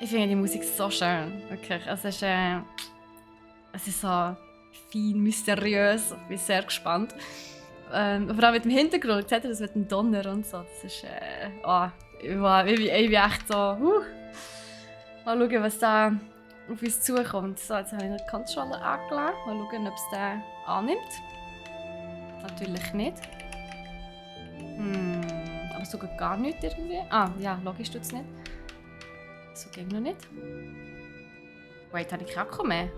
Ich finde die Musik so schön, wirklich. Es ist so fein, mysteriös. Ich bin sehr gespannt. Vor allem mit dem Hintergrund, seht ihr das mit dem Donner und so. Das ist, ich bin echt so, mal schauen, was da auf uns zukommt. So, jetzt habe ich den Controller angelegt. Mal schauen, ob es den annimmt. Natürlich nicht. Aber sogar gar nicht irgendwie. Ah, ja, logisch tut es nicht. So ging noch nicht. Wait, habe ich keinen Akku mehr?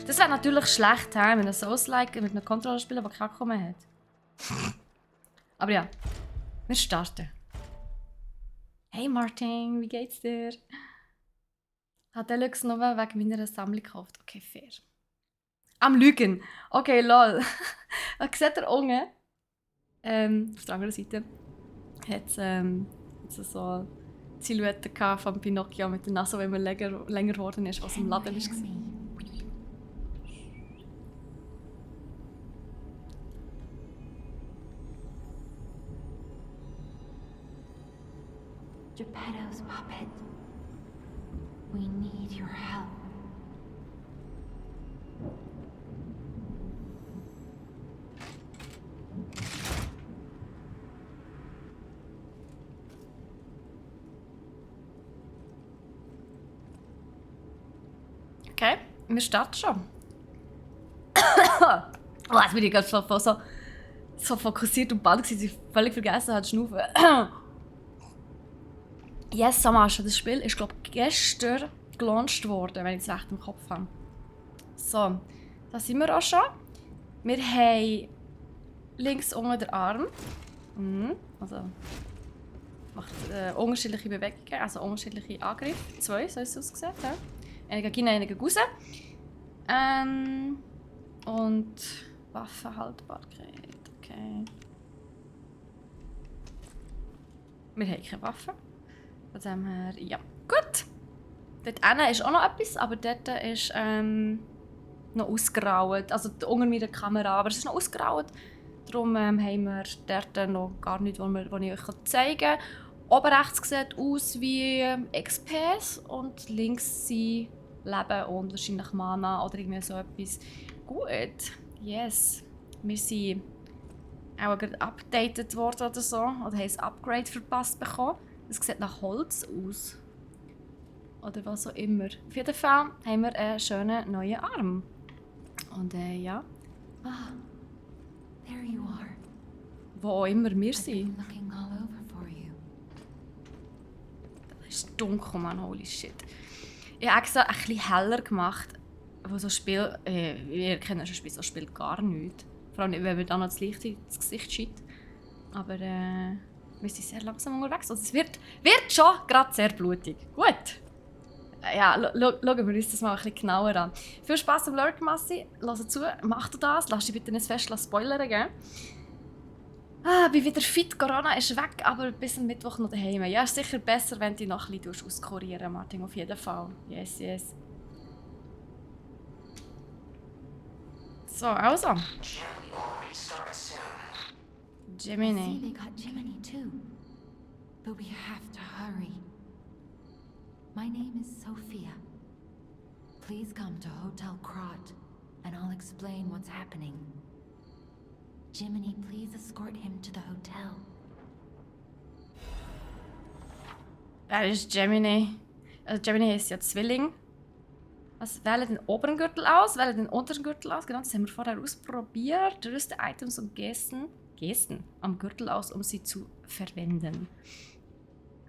Das wäre natürlich schlecht, wenn man Souls-like mit einem Controller spielt, der keinen Akku mehr hat. Aber ja, wir starten. Hey Martin, wie geht's dir? Hat Deluxe noch wegen meiner Sammlung gekauft? Okay, fair. Am Lügen. Okay, lol. Seht ihr unten? Auf der anderen Seite hat es so Silhouette von Pinocchio mit der Nase, die immer länger geworden ist, was im Laden war. Geppetto's puppet. We need your help. Okay, wir starten schon. Oh, jetzt bin ich gerade so fokussiert und bald, dass ich völlig vergessen habe zu schnaufen. Yes, Samascha, das Spiel ist, glaube ich, gestern gelauncht worden, wenn ich es recht im Kopf habe. So, da sind wir auch schon. Wir haben links unten den Arm. Also macht unterschiedliche Bewegungen, also unterschiedliche Angriffe. 2, so ist es ausgesehen. Ja? Einen gegen rein, einen raus. Und Waffenhaltbarkeit. Okay. Wir haben keine Waffe. Von dem her, ja. Gut. Dort hinten ist auch noch etwas, aber dort ist noch ausgeraut. Also unter meiner Kamera, aber es ist noch ausgeraut. Darum haben wir dort noch gar nichts, was ich euch zeigen kann. Oben rechts sieht aus wie XPs und links sind Leben und wahrscheinlich Mana oder irgendwie so etwas. Gut, yes. Wir sind auch gerade updated worden oder so. Oder haben ein Upgrade verpasst bekommen. Es sieht nach Holz aus. Oder was auch immer. Auf jeden Fall haben wir einen schönen neuen Arm. Und ja. Ah, there you are. Wo auch immer wir I've sind. been looking all over for you. Es ist dunkel, Mann. Holy shit. Ich habe extra ein bisschen heller gemacht. Wo so Spiel... wir kennen schon Spiel, so Spiel gar nicht. Vor allem, wenn man dann noch das Licht ins Gesicht schiebt. Aber wir sind sehr langsam unterwegs. Also es wird schon gerade sehr blutig. Gut. Ja, schauen wir uns das mal ein bisschen genauer an. Viel Spass am Lurk-Massi. Hört zu, mach du das. Lass dich bitte nicht fest spoilern, gell? Bin wieder fit. Corona ist weg, aber bis am Mittwoch noch daheim. Ja, ist sicher besser, wenn du dich noch ein bisschen auskurieren, Martin. Auf jeden Fall. Yes, yes. So, also. I see Gemini. they got Jiminy too. But we have to hurry. My name is Sophia. Please come to Hotel Krat, and I'll explain what's happening. Jiminy, please escort him to the hotel. Wer ist Gemini? Also Gemini ist ja Zwilling. Also wähle den oberen Gürtel aus, wähle den unteren Gürtel aus. Genau, das haben wir vorher ausprobiert. Rüste Items und Gesten am Gürtel aus, um sie zu verwenden.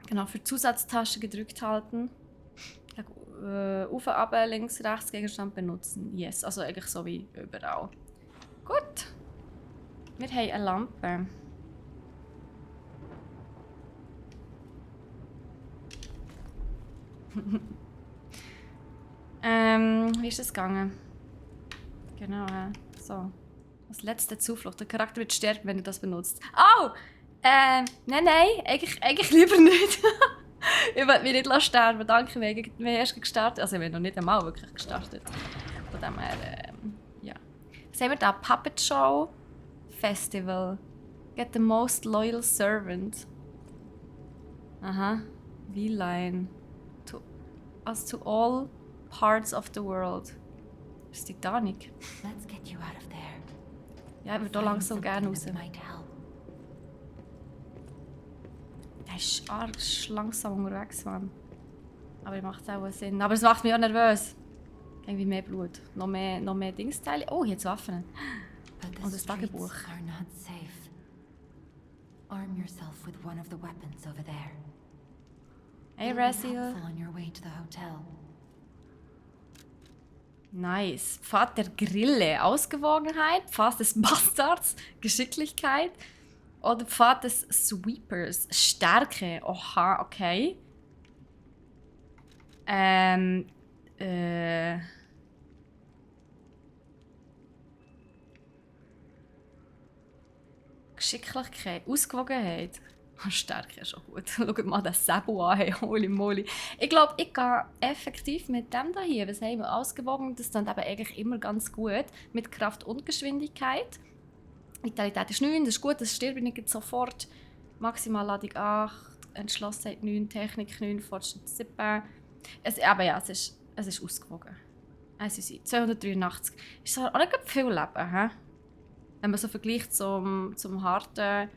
Genau, für Zusatztaschen gedrückt halten. Auf, ab, links, rechts Gegenstand benutzen. Yes, also eigentlich so wie überall. Gut. Wir haben eine Lampe. Wie ist das gegangen? Genau, so. Das letzte Zuflucht. Der Charakter wird sterben, wenn du das benutzt. Oh! Nein, eigentlich lieber nicht. Ich will mich nicht sterben. Danke, wir haben erst gestartet. Also, wir haben noch nicht einmal wirklich gestartet. Von dem her, ja. Was haben wir da? Puppet Show Festival. Get the most loyal servant. Aha. V-Line. To all parts of the world. Das ist Titanic. Let's get you out of there. Ja, ich würde hier langsam gerne raus. That might help. Der ist arsch langsam unterwegs, Mann. Aber er macht auch Sinn. Aber es macht mich auch nervös. Irgendwie mehr Blut. Noch mehr Dingsteile. Oh, jetzt Waffen. But the Und das Tagebuch. streets are not safe. Arm yourself with one of the weapons over there. Hey, It'll be Raziel. helpful on your way to the hotel. Nice. Pfad der Grille. Ausgewogenheit. Pfad des Bastards. Geschicklichkeit. Oder Pfad des Sweepers. Stärke. Oha, okay. Geschicklichkeit. Ausgewogenheit. Stärke ist schon gut. Schaut mal den Säbel an, hey, holy moly. Ich glaube, ich gehe effektiv mit dem hier. Was haben wir? Ausgewogen, das dann eben eigentlich immer ganz gut. Mit Kraft und Geschwindigkeit. Vitalität ist 9, das ist gut, das stirbt ich nicht sofort. Maximalladung 8, Entschlossenheit 9, Technik 9, Fortschritt 7. Aber ja, es ist ausgewogen. Es ist 283. Ist zwar auch nicht viel Leben, he? Wenn man so vergleicht zum harten,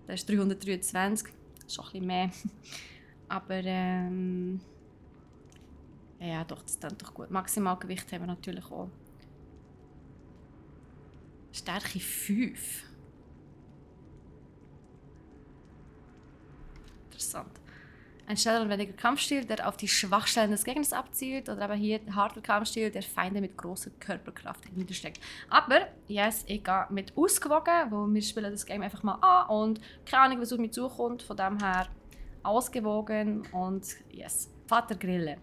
das ist 323. Das ist schon ein bisschen mehr. Aber ja, doch, das ist doch gut. Maximalgewicht haben wir natürlich auch. Stärke 5. Interessant. Ein schneller und wendiger Kampfstil, der auf die Schwachstellen des Gegners abzielt. Oder aber hier ein harter Kampfstil, der Feinde mit großer Körperkraft niederstreckt. Aber, yes, ich gehe mit ausgewogen, weil wir spielen das Game einfach mal an. Und keine Ahnung, was auf mich zukommt. Von dem her ausgewogen und yes. Vatergrille.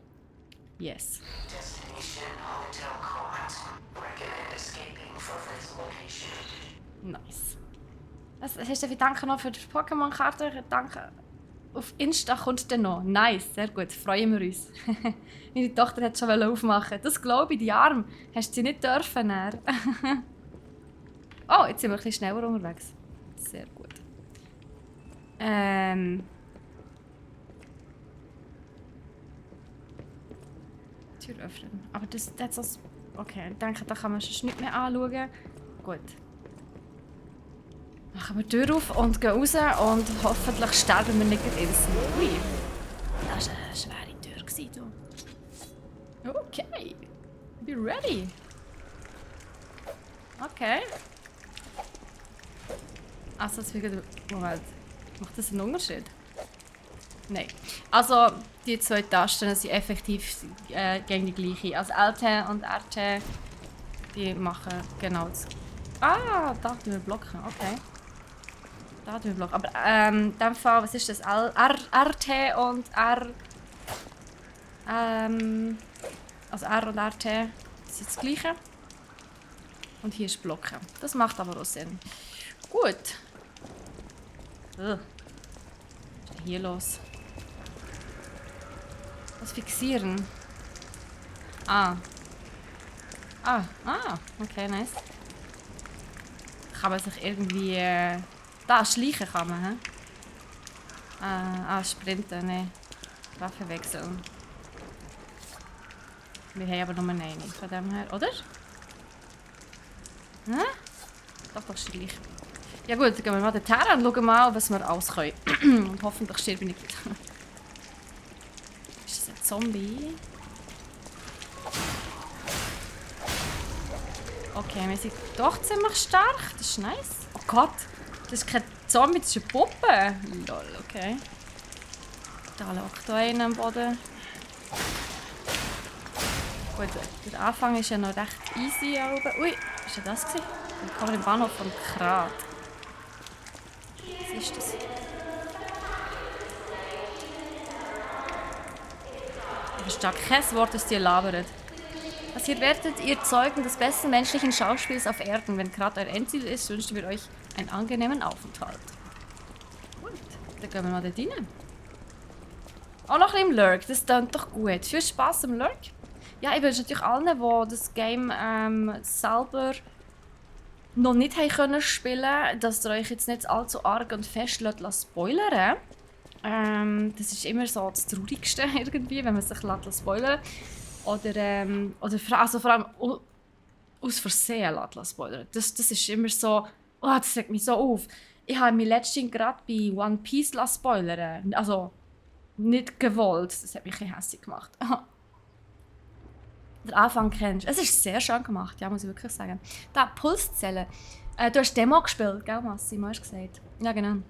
Yes. Destination Hotel Court. Recommend escaping from this location. Nice. Was hast du für Danke noch für die Pokémon-Karte? Danke. Auf Insta kommt dann noch. Nice, sehr gut. Freuen wir uns. Meine Tochter hat schon aufmachen. Das glaube ich, die Arm. Hast du sie nicht dürfen? Oh, jetzt sind wir ein bisschen schneller unterwegs. Sehr gut. Tür öffnen. Aber das ist... Okay, ich denke, da kann man sonst nicht mehr anschauen. Gut. Machen wir die Tür auf und gehen raus und hoffentlich sterben wir nicht instant. Ui, das war eine schwere Tür. Du. Okay, be ready. Okay. Also, das wird... Moment, macht das einen Unterschied? Nein. Also, die zwei Tasten sind effektiv gegen die gleiche. Also LT und RT, die machen genau das. Ah, da tun wir blocken, okay. Da tun wir blocken. Aber in dem Fall, was ist das? RT und R... also R und RT sind das gleiche. Und hier ist blocken. Das macht aber auch Sinn. Gut. Was ist denn hier los? Was fixieren? Okay, nice. Kann man sich irgendwie... da, schleichen kann man, hä? Sprinten, ne. Waffe wechseln. Wir haben aber nur eine von dem her, oder? Hä? Doch, schleichen. Ja gut, dann gehen wir mal dorthin und schauen mal, was wir alles können. Und hoffentlich stirb ich nicht. Ist das ein Zombie? Okay, wir sind doch ziemlich stark. Das ist nice. Oh Gott, das ist kein Zombie, das ist eine Puppe. Lol, okay. Da liegt da einer am Boden. Gut, der Anfang ist ja noch recht easy. Aber... Ui, was war das? Willkommen im Bahnhof von Krat. Was ist das? Ich verstehe kein Wort, das ihr labert. Was hier werdet ihr Zeugen des besten menschlichen Schauspiels auf Erden. Wenn gerade euer Endziel ist, wünschen wir euch einen angenehmen Aufenthalt. Gut, dann gehen wir mal dort rein. Auch noch ein bisschen im Lurk, das klingt doch gut. Viel Spaß im Lurk. Ja, ich wünsche natürlich allen, die das Game selber noch nicht haben können spielen, dass ihr euch jetzt nicht allzu arg und fest spoilern. Das ist immer so das Traurigste irgendwie, wenn man sich spoilern lässt. Also vor allem aus Versehen spoilern. Das ist immer so, oh, das regt mich so auf. Ich habe mich letztens gerade bei One Piece spoilern. Also nicht gewollt. Das hat mich ein bisschen hässlich gemacht. Den Anfang kennst du. Es ist sehr schön gemacht, ja, muss ich wirklich sagen. Da, Pulszellen. Du hast Demo gespielt, gell, Massimo, hast du gesagt? Ja, genau.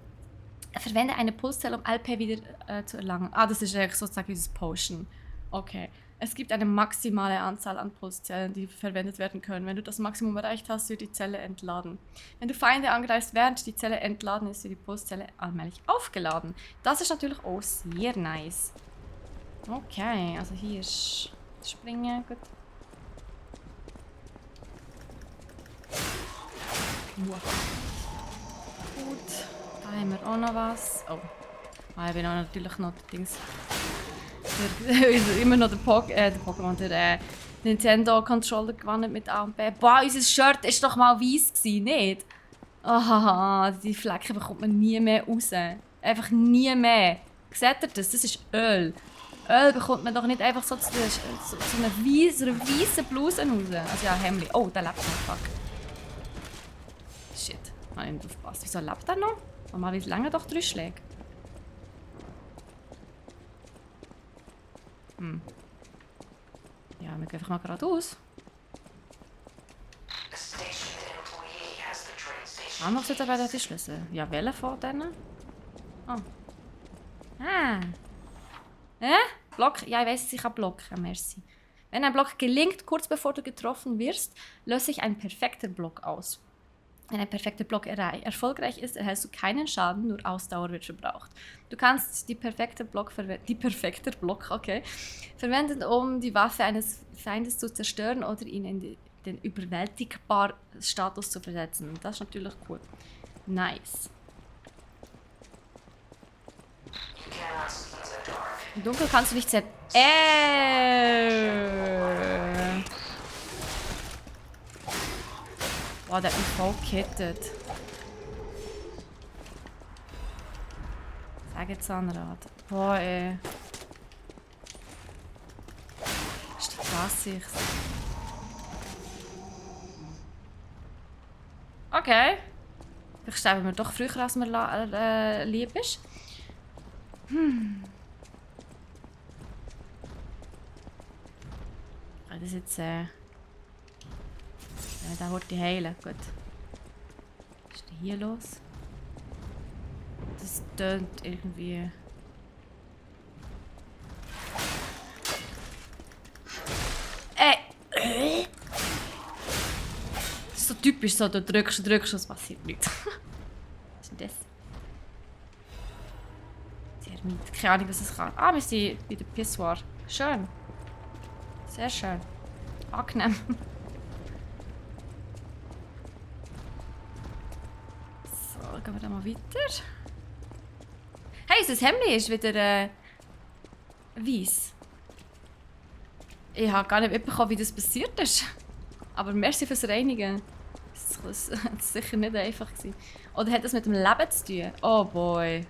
Verwende eine Pulszelle, um LP wieder zu erlangen. Ah, das ist eigentlich sozusagen dieses Potion. Okay. Es gibt eine maximale Anzahl an Pulszellen, die verwendet werden können. Wenn du das Maximum erreicht hast, wird die Zelle entladen. Wenn du Feinde angreifst, während die Zelle entladen ist, wird die Pulszelle allmählich aufgeladen. Das ist natürlich auch sehr nice. Okay, also hier ist Springen, gut. Wow. Gut, da haben wir auch noch was. Oh, ich bin auch natürlich noch der Dings. Immer noch der Pokémon, der Nintendo-Controller gewonnen mit A und B. Boah, unser Shirt ist doch mal weiss gewesen, nicht? Ah, die Flecken bekommt man nie mehr raus. Einfach nie mehr. Seht ihr das? Das ist Öl. Öl bekommt man doch nicht einfach so zu einer weißen Bluse raus. Also ja, Hemd. Oh, der lebt noch. Fuck. Shit. Ich habe nicht aufgepasst. Wieso lebt er noch? Normalerweise länger doch 3 Schläge. Ja, wir gehen einfach mal geradeaus. Ah, noch sollte bei die Schlüssel. Ja, welcher von denen? Oh. Ah. Block? Ja, ich weiss, ich kann blocken. Merci. Wenn ein Block gelingt, kurz bevor du getroffen wirst, löse sich ein perfekter Block aus. Wenn ein perfekter Block erfolgreich ist, erhältst du keinen Schaden, nur Ausdauer wird verbraucht. Du kannst die perfekte Block verwenden, um die Waffe eines Feindes zu zerstören oder ihn in den überwältigbar Status zu versetzen. Das ist natürlich cool. Nice. Im Dunkeln kannst du nicht sehen. Boah, der hat mich voll gekittet. Sag jetzt Zahnrad. Boah, ey. Ist die klassisch. Okay. Vielleicht sterben wir doch früher, als mir lieb ist. Das ist jetzt der wollte ich heilen. Gut. Was ist denn hier los? Das tönt irgendwie. Das ist so typisch so, du drückst, es passiert nichts. Was ist denn das? Sehr mit. Keine Ahnung, was es kann. Ah, wir sind bei der Pissoir. Schön. Sehr schön. Angenehm. So, gehen wir dann mal weiter. Hey, unser Hemd ist wieder weiss. Ich habe gar nicht mitbekommen, wie das passiert ist. Aber merci fürs Reinigen. Das war sicher nicht einfach. Oder hat das mit dem Leben zu tun? Oh boy.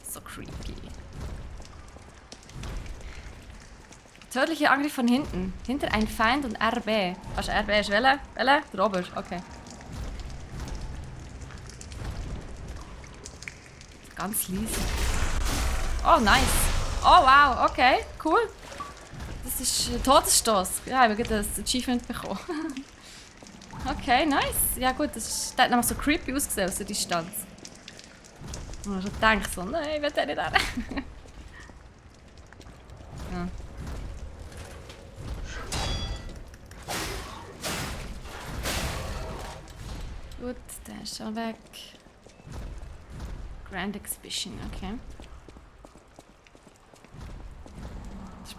So creepy. Tödlicher Angriff von hinten. Hinter ein Feind und RB. Also RB ist welcher? Der Robert, okay. Ganz leise. Oh, nice. Oh, wow, okay, cool. Das ist ein Todesstoß. Ja, ich habe gerade das Achievement bekommen. Okay, nice. Ja gut, das hat noch so creepy ausgesehen aus der Distanz. Und ich denke so, nein, ich will den nicht haben. Ja. Gut, der ist schon weg. Grand Exhibition, okay.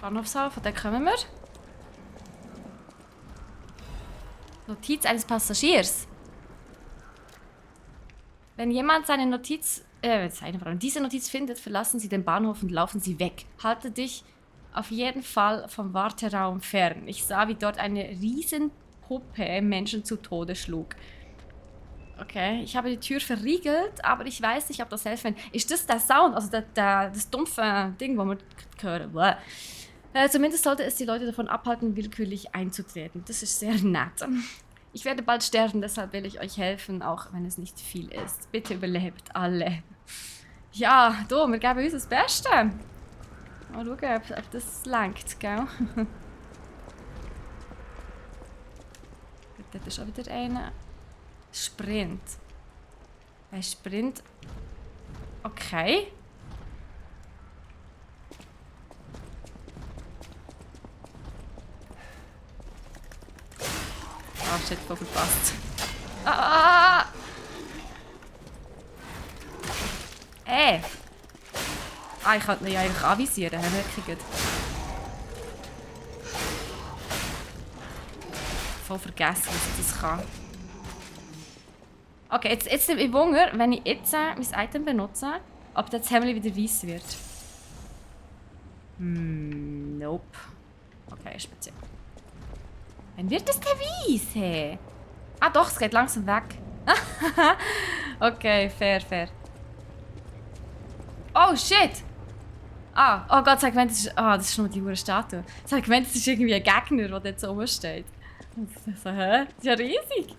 Bahnhofshafen, von der kommen wir. Notiz eines Passagiers. Wenn jemand diese Notiz findet, verlassen Sie den Bahnhof und laufen Sie weg. Halte dich auf jeden Fall vom Warteraum fern. Ich sah, wie dort eine Riesenpuppe Menschen zu Tode schlug. Okay, ich habe die Tür verriegelt, aber ich weiß nicht, ob das helfen wird. Ist das der Sound, also das dumpfe Ding, das wir hören? Zumindest sollte es die Leute davon abhalten, willkürlich einzutreten. Das ist sehr nett. Ich werde bald sterben, deshalb will ich euch helfen, auch wenn es nicht viel ist. Bitte überlebt alle. Ja, du, wir geben uns das Beste. Mal schauen, ob das langt, gell? Dort ist auch wieder einer. Sprint. Ein Sprint. Okay. Ah, shit, voll verpasst. Ah! Ah, ich könnte ihn ja eigentlich anvisieren, haben wir gekriegt. Voll vergessen, dass ich das kann. Okay, jetzt nehme ich Wunder, wenn ich jetzt mein Item benutze, ob das Hemd wieder weiss wird. Nope. Okay, speziell. Wann wird das denn weiss? Hey? Ah doch, es geht langsam weg. Okay, fair. Oh shit! Ah, oh Gott, sag, das ist nur die hure Statue. Sag, das ist irgendwie ein Gegner, der dort so rumsteht. So, hä? Das ist ja riesig.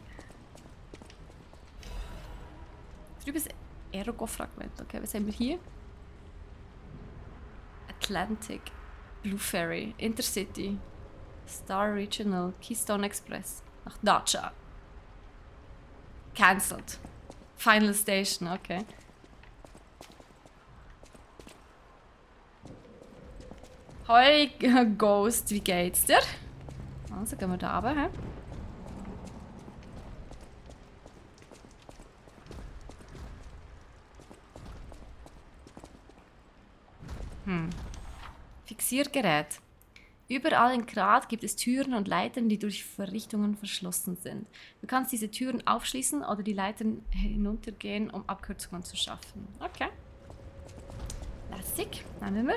Drüben ist ein Ergo-Fragment. Okay, was haben wir hier? Atlantic, Blue Ferry, Intercity, Star Regional, Keystone Express. Nach Dacia. Cancelled. Final Station, okay. Hoi Ghost, wie geht's dir? Also gehen wir da runter, hä? Fixiergerät. Überall in Grat gibt es Türen und Leitern, die durch Verrichtungen verschlossen sind. Du kannst diese Türen aufschließen oder die Leitern hinuntergehen, um Abkürzungen zu schaffen. Okay. Lässig. Nehmen wir.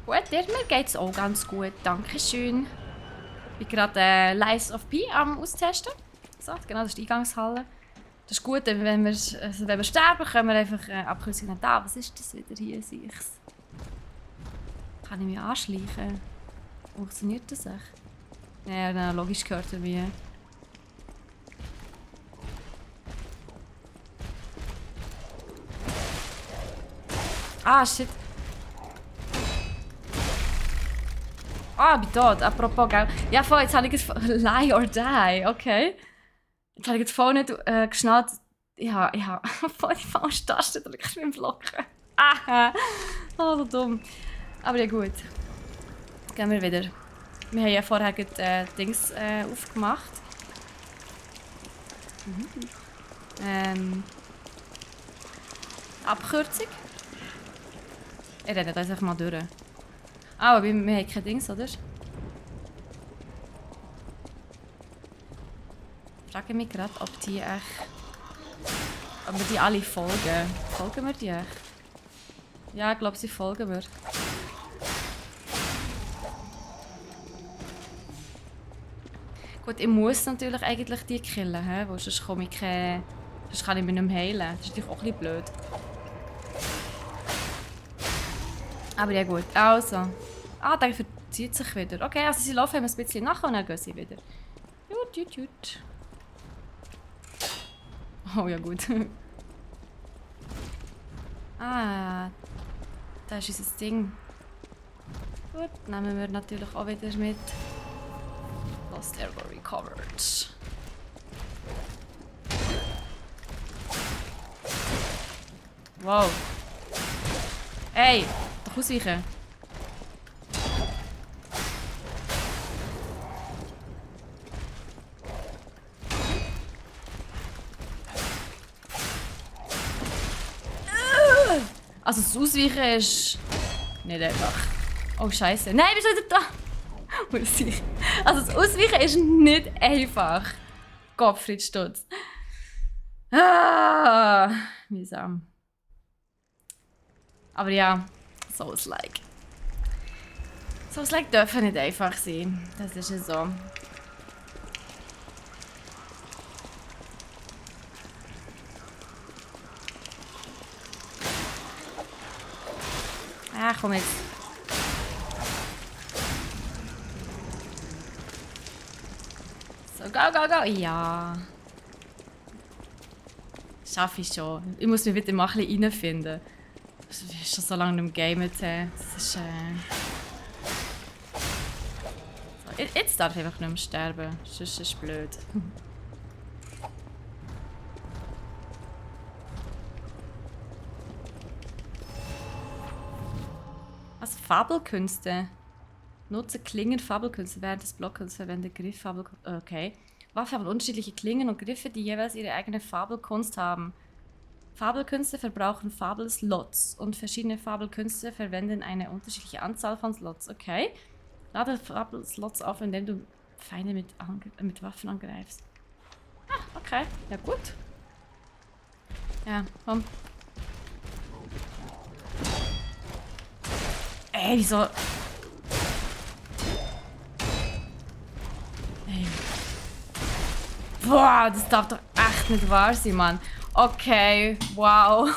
Gut, mir geht's auch ganz gut. Dankeschön. Ich bin gerade Lies of P am austesten. So, genau, das ist die Eingangshalle. Das ist gut, wenn wir sterben, können wir einfach Abkürzungen da. Was ist das wieder hier? Kann ich mich anschleichen? Funktioniert das echt? Ja, logisch gehört er wie. Ah, shit. Ah, ich bin tot. Apropos, gell? Ja, voll, jetzt habe ich es... Lie or die, okay. Jetzt habe ich jetzt voll nicht geschnallt. Ja, voll die falsche Taste drückt beim Blocken. Ah, oh, so dumm. Aber ja, gut. Gehen wir wieder. Wir haben ja vorher Dings aufgemacht. Abkürzung. Ich rede das einfach mal durch. Ah, aber wir haben kein Dings, oder? Ich frage mich gerade, ob wir die alle folgen. Folgen wir die echt? Ja, ich glaube, sie folgen mir. Gut, ich muss natürlich eigentlich die killen, weil sonst kann ich mich nicht mehr heilen. Das ist natürlich auch ein bisschen blöd. Aber ja gut, also. Ah, der verzieht sich wieder. Okay, also sie laufen ein bisschen nach und dann gehen sie wieder. Gut. Oh ja, gut. Ah, da ist unser Ding. Gut, nehmen wir natürlich auch wieder mit. Lost Ergo recovered. Wow. Hey, doch ausweichen. Also das Ausweichen ist nicht einfach. Oh Scheiße. Nein, bist du wieder da? Also das Ausweichen ist nicht einfach. Gottfried Stutz. Ah, mühsam. Aber ja, so ist like. Souls-like dürfen nicht einfach sein. Das ist ja so. Ah, komm jetzt. So, go, go, go. Ja. Schaffe ich schon. Ich muss mich wieder mal ein bisschen reinfinden. Ich bin schon so lange im Game jetzt. Das ist, so, jetzt darf ich einfach nicht mehr sterben. Sonst ist es blöd. Was? Fabelkünste? Nutze Klingen Fabelkünste während des Blockens, verwende Griff Fabelkünste. Okay. Waffen haben unterschiedliche Klingen und Griffe, die jeweils ihre eigene Fabelkunst haben. Fabelkünste verbrauchen Fabelslots und verschiedene Fabelkünste verwenden eine unterschiedliche Anzahl von Slots. Okay. Lade Fabelslots auf, indem du Feinde mit Waffen angreifst. Ah, okay. Ja, gut. Ja, komm. Ey, wieso? Ey. Boah, das darf doch echt nicht wahr sein, Mann. Okay, wow.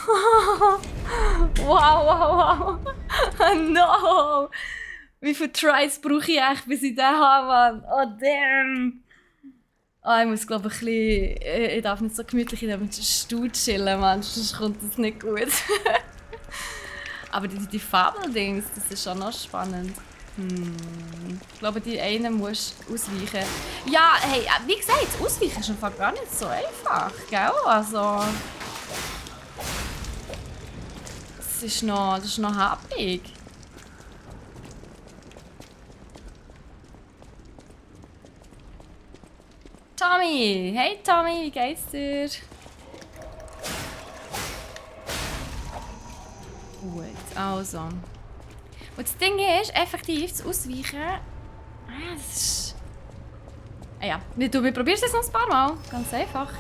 Wow, wow, wow. No. Wie viele Tries brauche ich echt, bis ich den habe, Mann? Oh, damn. Oh, ich muss, glaube ich, ein bisschen... Ich darf nicht so gemütlich in dem Stuhl chillen, Mann. Sonst kommt das nicht gut. Aber die Fabeldings, das ist schon noch spannend. Ich glaube, die einen musst du ausweichen. Ja, hey, wie gesagt, ausweichen ist einfach gar nicht so einfach, gell? Also... Das ist noch happig. Tommy! Hey Tommy, wie geht's dir? Gut, also. Und das Ding ist, effektiv zu ausweichen. Das ist. Ja, wir probieren es jetzt noch ein paar Mal. Ganz einfach.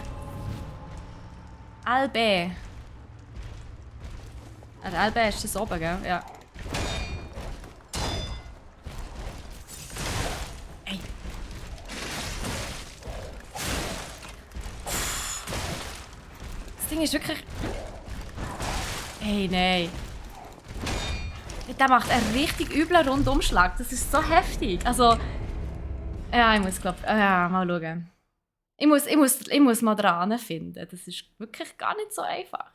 LB. LB ist das oben, gell? Ja. Ey. Das Ding ist wirklich. Hey, nein. Der macht einen richtig üblen Rundumschlag. Das ist so heftig. Also. Ja, ich muss, glaube ja, mal schauen. Ich muss mal dran finden. Das ist wirklich gar nicht so einfach.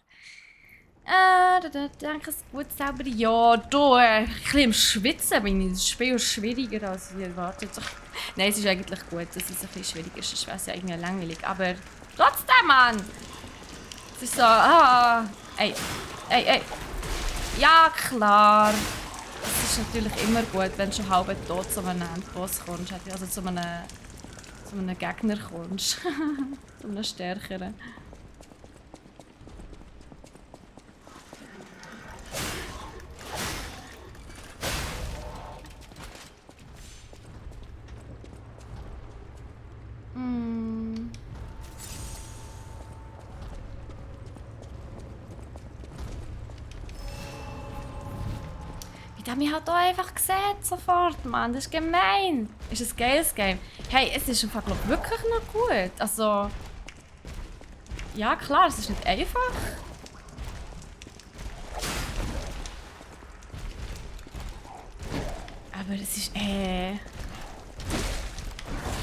Da denke ich, gut selber. Ja, du, ein bisschen im Schwitzen bin ich. Das Spiel ist schwieriger als ich erwartet. Nein, es ist eigentlich gut, dass es ein bisschen schwierig ist. Das wäre ja irgendwie langweilig. Aber trotzdem, Mann! Es ist so, Ey. Ja, klar. Es ist natürlich immer gut, wenn du schon halb tot zu einem Endboss kommst. Also zu einem Gegner kommst. Zu einem stärkeren. Die haben mich halt auch einfach gesehen sofort, Mann. Das ist gemein. Ist ein geiles Game. Hey, es ist einfach, glaub, wirklich noch gut. Also... Ja, klar, es ist nicht einfach. Aber es ist...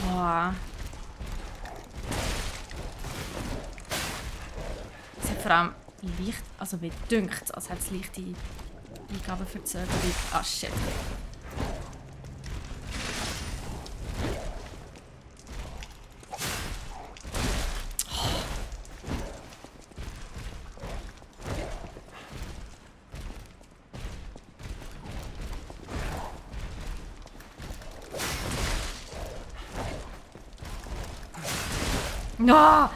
Boah. Es hat vor allem leicht... Also wie dünkt es, als hätte es leichte Eingabenverzögerung. Ah, shit. No!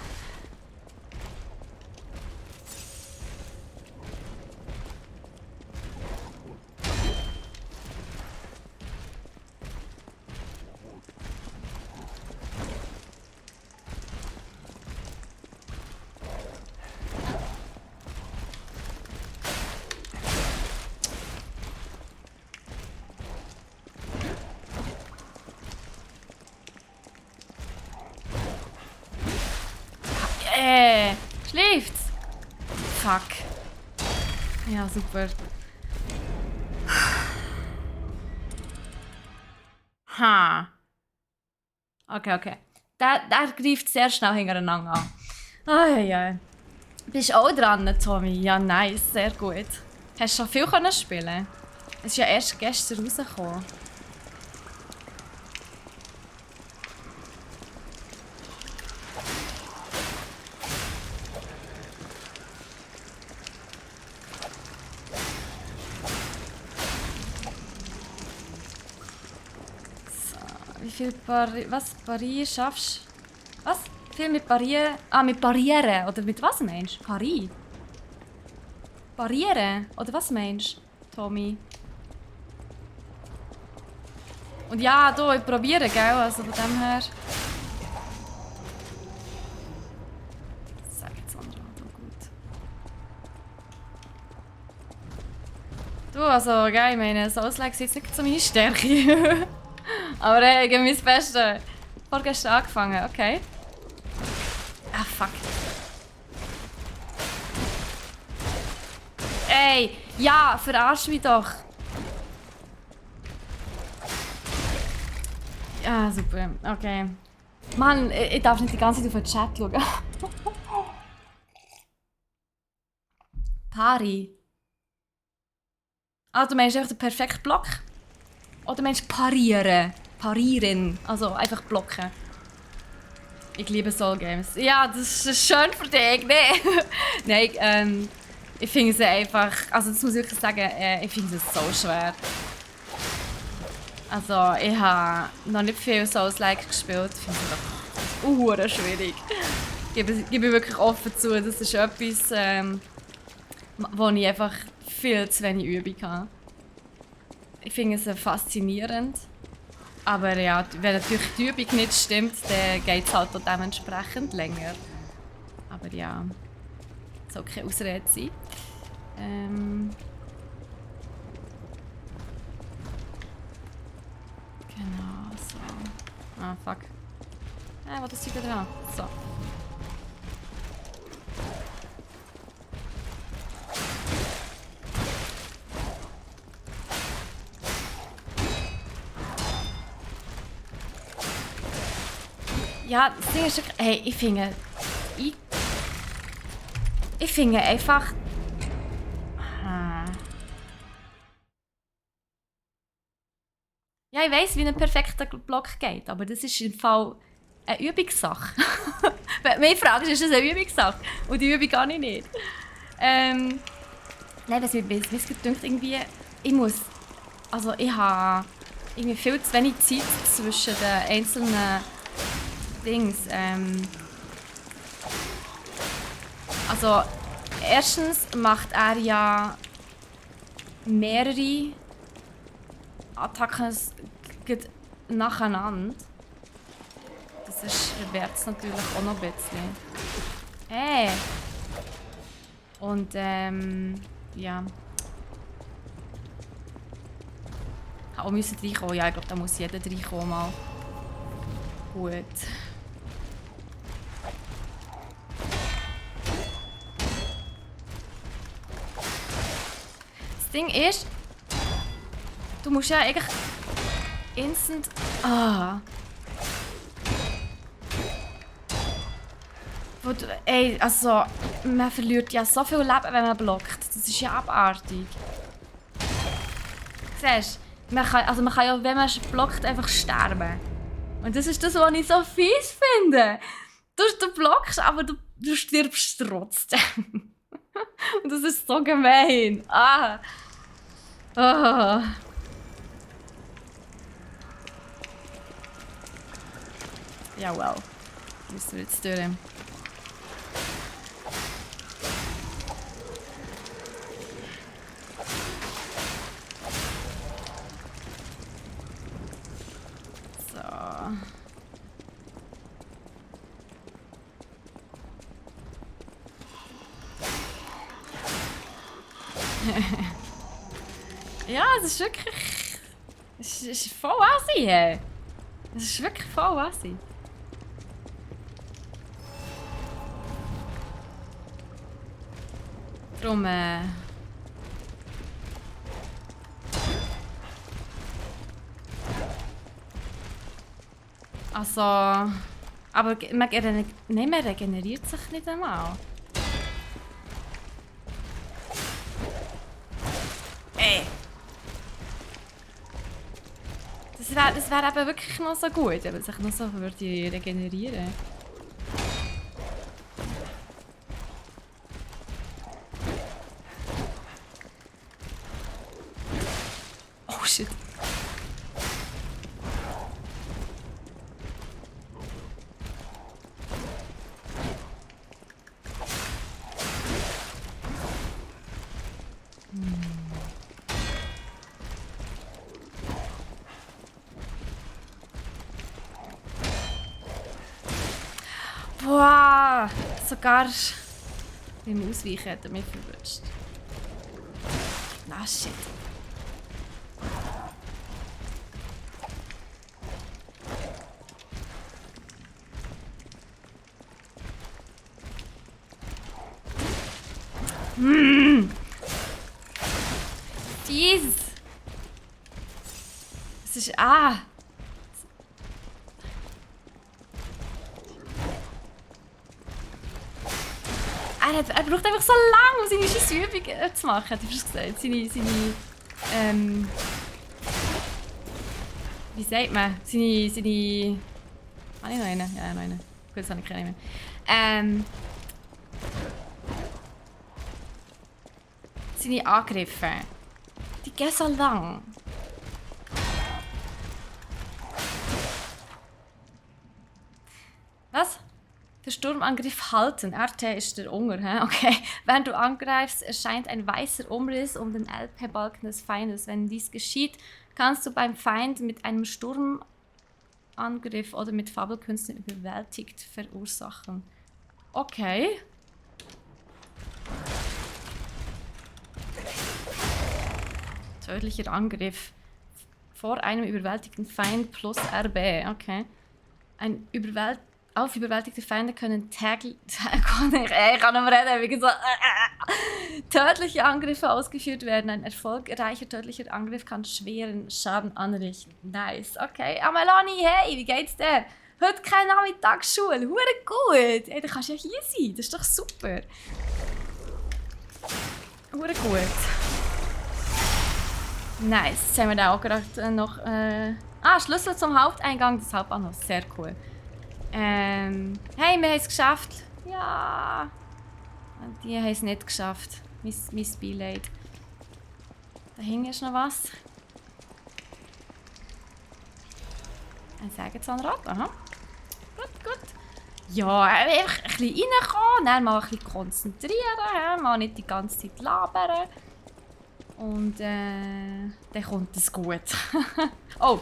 Schläft's? Fuck. Ja, super. Ha. Okay. Der greift sehr schnell hintereinander an. Ja. Bist du auch dran, Tommy? Ja, nice. Sehr gut. Hast du schon viel können spielen? Es ist ja erst gestern rausgekommen. Wie viel Parieren schaffst du? Was? Viel mit Parieren? Ah, mit Barrieren. Oder mit was meinst du? Paris? Barrieren? Oder was meinst du, Tommy? Und ja, ich probiere, gell? Also von dem her. Sag jetzt Sandra, gut. Du, also, gell, ich meine, Souls-like ist jetzt nicht so meine Stärke. Aber ich gebe mein Bestes. Vorgestern angefangen, okay. Ah, fuck. Ey, ja, verarsch mich doch. Ja, super, okay. Mann, ich darf nicht die ganze Zeit auf den Chat schauen. Pari. Ah, du meinst einfach den perfekten Block? Oder meinst du parieren? Parieren. Also einfach blocken. Ich liebe Soul Games. Ja, das ist schön für dich, ne? Nein, ich finde es einfach... Also das muss ich wirklich sagen, ich finde es so schwer. Also ich habe noch nicht viel Souls-like gespielt. Ich finde es einfach schwierig. Gebe wirklich offen zu, das ist etwas, wo ich einfach viel zu wenig Übung habe. Ich finde es faszinierend. Aber ja, wenn natürlich die Übung nicht stimmt, dann geht es halt auch dementsprechend länger. Aber ja, es soll keine Ausrede sein. Genau, so. Ah, fuck. Was ist wieder dran? So. Ja, das Ding ist wirklich... Hey, ich finde... Ich finde einfach... Ja, ich weiss, wie ein perfekter Block geht, aber das ist im Fall eine Übungssache. Wenn du mich fragst, ist das eine Übungssache. Und die Übung kann ich nicht. Nein, was mir gedacht, irgendwie... Ich muss... Also, ich habe irgendwie viel zu wenig Zeit zwischen den einzelnen... Dings, also, erstens macht er ja mehrere Attacken nacheinander. Das erschwert es natürlich auch noch ein bisschen. Und, ja. Auch müssen reinkommen. Ja, ich glaube, da muss jeder reinkommen mal. Gut. Das Ding ist, du musst ja eigentlich instant... Also, man verliert ja so viel Leben, wenn man blockt. Das ist ja abartig. Siehst du? Man kann ja, wenn man blockt, einfach sterben. Und das ist das, was ich so fies finde. Du blockst, aber du stirbst trotzdem. Und das ist so gemein. Ja, well. Müssen wir jetzt durch. Ja, es ist wirklich... Es ist voll assi, hey. Es ist wirklich voll assi. Darum, also... Aber man regeneriert sich nicht einmal. Ey! Das wär eben wirklich noch so gut, wenn man sich noch so würde regenerieren. Oh shit. Boah! Sogar beim Ausweichen hat er mich verwünscht. Na shit. Fies! Es ist... Er braucht einfach so lange, um seine Scheissübungen zu machen, hätte ich fast gesagt. Wie sagt man? Seine... Habe ich noch einen? Ja, noch einen. Gut, das habe ich keinen mehr. Seine Angriffe. Die gehen so lang. Was? Der Sturmangriff halten. RT ist der Unger, hä? Okay. Während du angreifst, erscheint ein weißer Umriss um den LP-Balken des Feindes. Wenn dies geschieht, kannst du beim Feind mit einem Sturmangriff oder mit Fabelkünsten überwältigt verursachen. Okay. Tödlicher Angriff. Vor einem überwältigten Feind plus RB. Okay. Auf überwältigte Feinde können ich kann nicht mehr reden, wie gesagt. Tödliche Angriffe ausgeführt werden. Ein erfolgreicher tödlicher Angriff kann schweren Schaden anrichten. Nice, okay. Melanie, hey, wie geht's dir? Heute keine Nachmittagsschule. Hure gut. Ey, du kannst ja hier sein. Das ist doch super. Hure gut. Nice. Jetzt haben wir da auch gerade noch... Schlüssel zum Haupteingang des Hauptbahnhofs. Sehr cool. Hey, wir haben es geschafft. Ja. Die haben es nicht geschafft. Mein Beileid. Da hinten ist noch was. Ein Sägezahnrad. Aha. Gut. Ja, einfach ein bisschen reinkommen, dann mal ein bisschen konzentrieren, mal nicht die ganze Zeit labern. Und dann kommt es gut. Oh!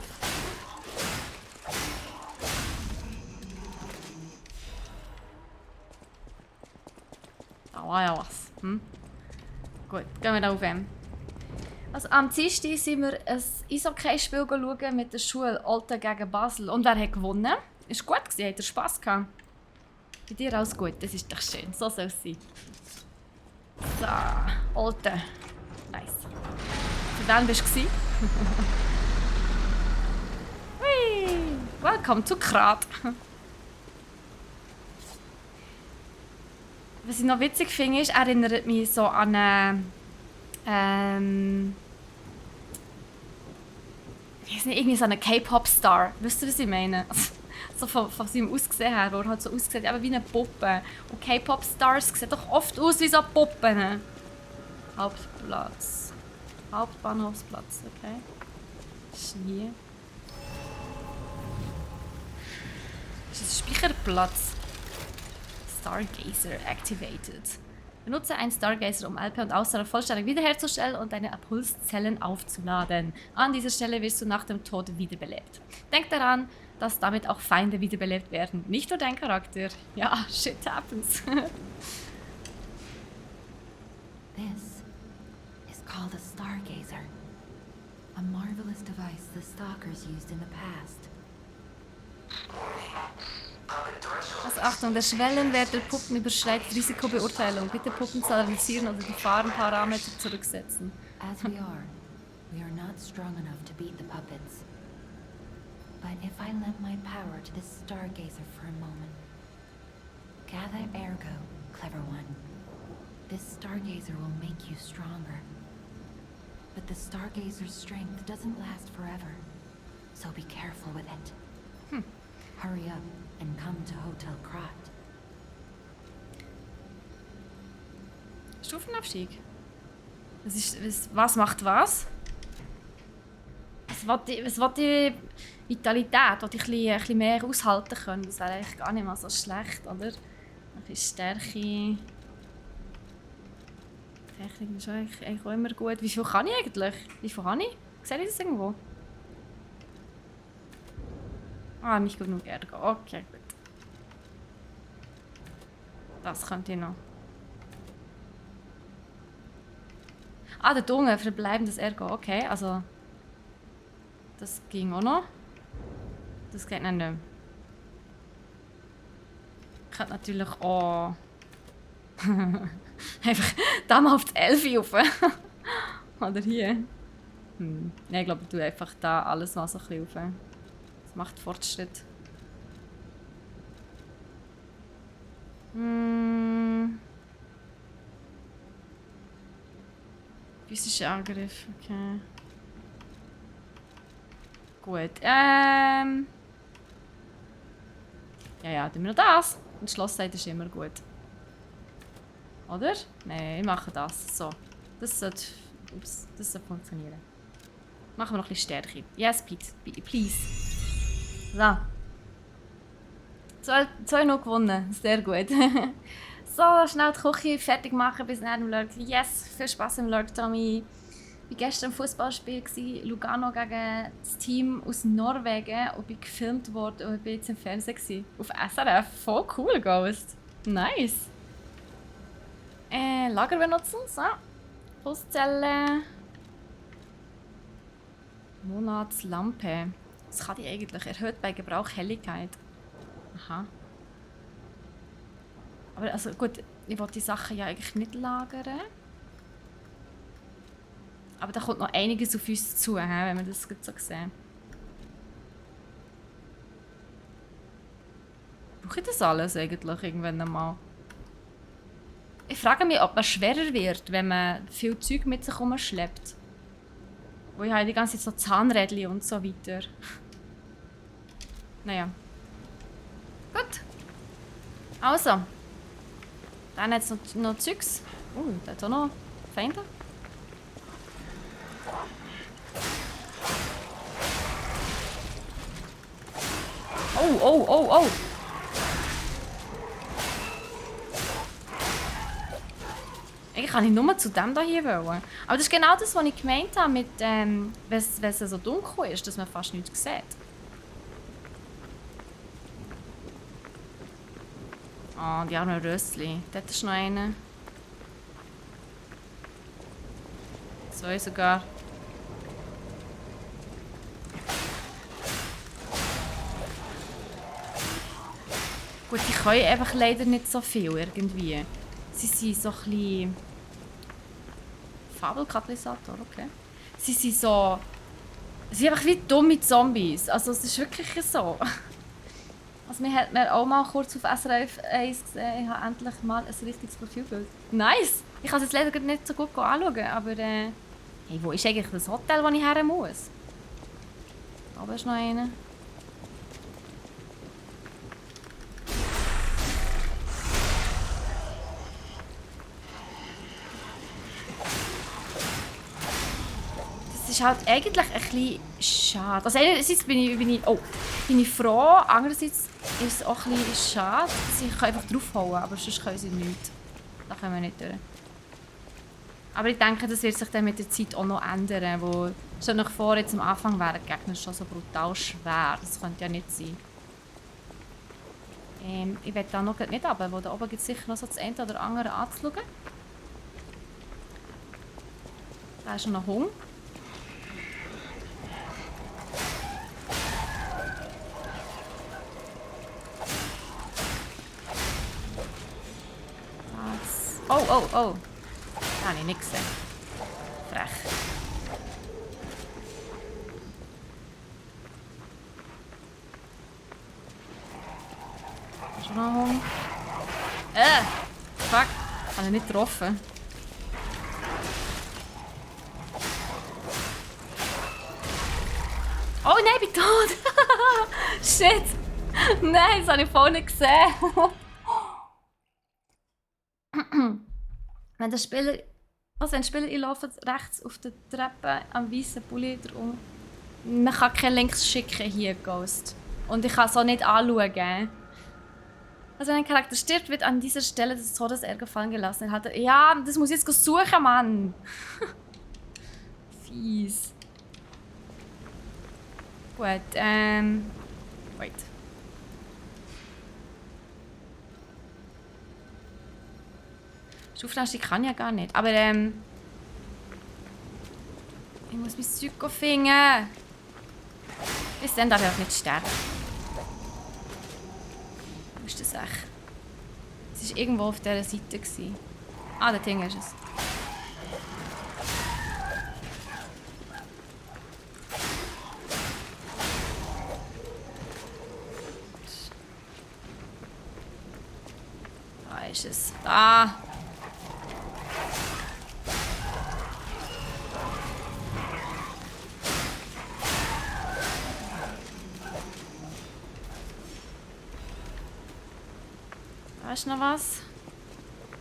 Da war ja was. Gut, gehen wir da auf ihm. Also am Dienstag sind wir ein Eishockey-Spiel schauen mit der Schule Olten gegen Basel. Und wer hat gewonnen? Ist gut gewesen, hat er Spass gehabt. Bei dir alles gut, das ist doch schön. So soll es sein. So, Olten. Nice. Für wen bist du? Hui! Welcome to Krat. Was ich noch witzig finde, ist, erinnert mich so an ich weiß nicht, irgendwie so einen K-Pop-Star. Wisst ihr, was ich meine? So von seinem Aussehen her, wo er halt so aussieht, aber wie eine Puppe. Und K-Pop-Stars sehen doch oft aus wie so Puppen. Hauptplatz. Hauptbahnhofsplatz, okay. Ist hier. Ist das Speicherplatz? Stargazer activated. Benutze einen Stargazer, um LP und Ausdauer vollständig wiederherzustellen und deine Impulszellen aufzuladen. An dieser Stelle wirst du nach dem Tod wiederbelebt. Denk daran, dass damit auch Feinde wiederbelebt werden. Nicht nur dein Charakter. Ja, shit happens. This is called a Stargazer. A marvelous device the Stalkers used in the past. Puppet threshold Achtung, der Schwellenwert der Puppen überschreitet Risikobeurteilung. Bitte Puppen analysieren oder Gefahrenparameter zurücksetzen. As we are not strong enough to beat the puppets. But if I lend my power to this stargazer for a moment. Gather ergo, clever one. This stargazer will make you stronger. But the stargazer's strength doesn't last forever. So be careful with it. Hurry up and come to Hotel Krat. Stufenaufstieg. Was macht was? Was will die Vitalität, die ich ein bisschen mehr aushalten können? Das wäre eigentlich gar nicht mal so schlecht, oder? Ein bisschen Stärke. Technik ist eigentlich auch immer gut. Wie viel kann ich eigentlich? Wie viel habe ich? Sehe ich das irgendwo? Ah, nicht genug Ärger. Okay, gut. Das könnte ich noch. Ah, der Dunge, verbleibendes Ärger. Okay, also... Das ging auch noch. Das geht nicht mehr. Ich könnte natürlich auch... einfach da mal auf die 11 rauf. Oder hier. Nein, ich glaube, ich tue einfach da alles mal so ein bisschen rauf. Das macht Fortschritt. Physischer Angriff, okay. Gut, ja, tun wir noch das. Und Schlosszeit ist immer gut. Oder? Nein, ich mache das. So. Das sollte funktionieren. Machen wir noch ein bisschen Stärke. Yes, please. So. 2 noch gewonnen. Sehr gut. So, schnell die Küche fertig machen bis nach dem Lurk. Yes, viel Spaß im Lurk, Tommy. Ich war gestern im Fußballspiel, Lugano gegen das Team aus Norwegen und bin gefilmt worden und ich war jetzt im Fernsehen. Auf SRF. Voll cool, Ghost. Nice. Lager benutzen, so. Pulszelle. Monatslampe. Was kann die eigentlich? Erhöht bei Gebrauch Helligkeit. Aha. Aber also gut, ich will die Sachen ja eigentlich nicht lagern. Aber da kommt noch einiges auf uns zu, wenn wir das so sehen. Brauche ich das alles eigentlich irgendwann einmal? Ich frage mich, ob man schwerer wird, wenn man viel Zeug mit sich herumschleppt. Wo ich habe die ganze Zeit so Zahnrädchen und so weiter. Naja. Gut. Also. Dann jetzt noch Zeugs. Da hat auch noch Feinde. Oh. Eigentlich kann ich nur zu dem hier wollen. Aber das ist genau das, was ich gemeint habe, mit, wenn es so dunkel ist, dass man fast nichts sieht. Oh, die armen Rössli. Dort ist noch einer. 2 sogar. Gut, die können einfach leider nicht so viel irgendwie. Sie sind so ein bisschen... Fabelkatalysator, okay. Sie sind so... Sie sind einfach wie dumme Zombies. Also es ist wirklich so. Also wir haben auch mal kurz auf SRF 1 gesehen. Ich habe endlich mal ein richtiges Profilbild. Nice! Ich kann es jetzt leider nicht so gut anschauen, aber... hey, wo ist eigentlich das Hotel, wo ich her muss? Da ist noch einer. Das ist halt eigentlich ein bisschen schade. Also einerseits bin ich froh, andererseits ist es auch ein bisschen schade. Sie können einfach draufhauen, aber sonst können sie nichts. Da können wir nicht durch. Aber ich denke, das wird sich dann mit der Zeit auch noch ändern, wo schon noch vor, jetzt am Anfang wären die Gegner schon so brutal schwer. Das könnte ja nicht sein. Ich will da noch nicht runter, weil da oben gibt es sicher noch so das eine oder andere anzuschauen. Da ist schon noch Hunger. Oh, oh, oh. Das habe ich nicht gesehen. Frech. Schon noch Hund. Fuck. Habe ich nicht getroffen. Oh nein, ich bin tot! Shit! Nein, das habe ich voll nicht gesehen. Wenn der Spieler... Also wenn Spieler einlaufen, rechts auf der Treppe am weißen Pulli drum. Man kann keinen Links schicken hier, Ghost. Und ich kann es auch nicht anschauen. Also wenn ein Charakter stirbt, wird an dieser Stelle das Todesärger fallen gelassen. Ja, das muss ich jetzt suchen, Mann! Fies. Gut, wait. Stufenanstieg kann ja gar nicht, aber ich muss mein Zeug finden. Bis dann darf ich auch nicht sterben. Wo ist das echt? Es war irgendwo auf dieser Seite. Ah, da Ding ist es. Da ist es. Da! Da ist noch was.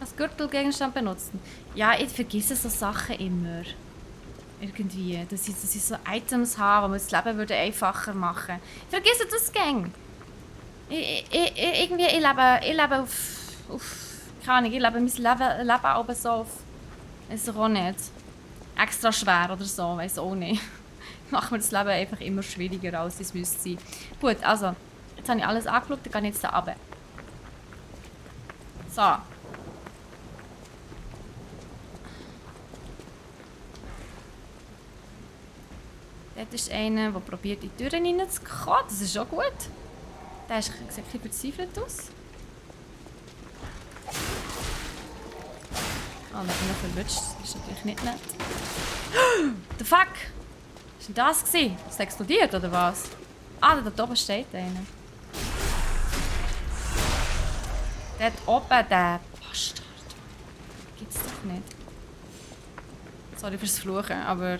Als Gürtelgegenstand benutzen. Ja, ich vergesse so Sachen immer. Irgendwie. Dass ich so Items habe, die mir das Leben würde einfacher machen würde. Ich vergesse das gang. Ich lebe auf keine Ahnung, ich lebe mein Leben aber so auf... Weiss ich auch nicht. Extra schwer oder so, weiss auch nicht. Ich mache mir das Leben einfach immer schwieriger, als es müsste sein. Gut, also. Jetzt habe ich alles angeschaut, dann gehe ich jetzt da runter. So. Dort ist einer, der probiert, in die Türen reinzukommen. Das ist auch gut. Der sieht ein bisschen verzweifelt aus. Oh, dann bin ich noch verwünscht. Das ist natürlich nicht nett. The fuck! Was war denn das? Ist es explodiert oder was? Ah, da oben steht einer. Dort oben, der Bastard. Gibt's doch nicht. Sorry fürs Fluchen, aber...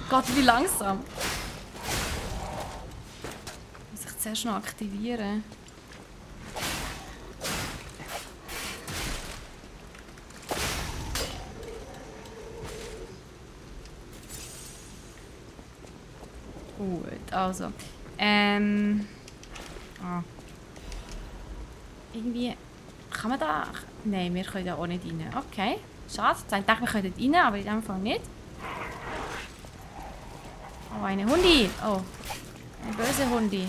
Gott, wie langsam. Muss ich zuerst noch aktivieren. Gut, also. Irgendwie. Kann man da. Nein, wir können da auch nicht rein. Okay. Schade. Ich dachte, wir können rein, aber in dem Fall nicht. Oh, eine Hundi. Oh. Eine böse Hundi.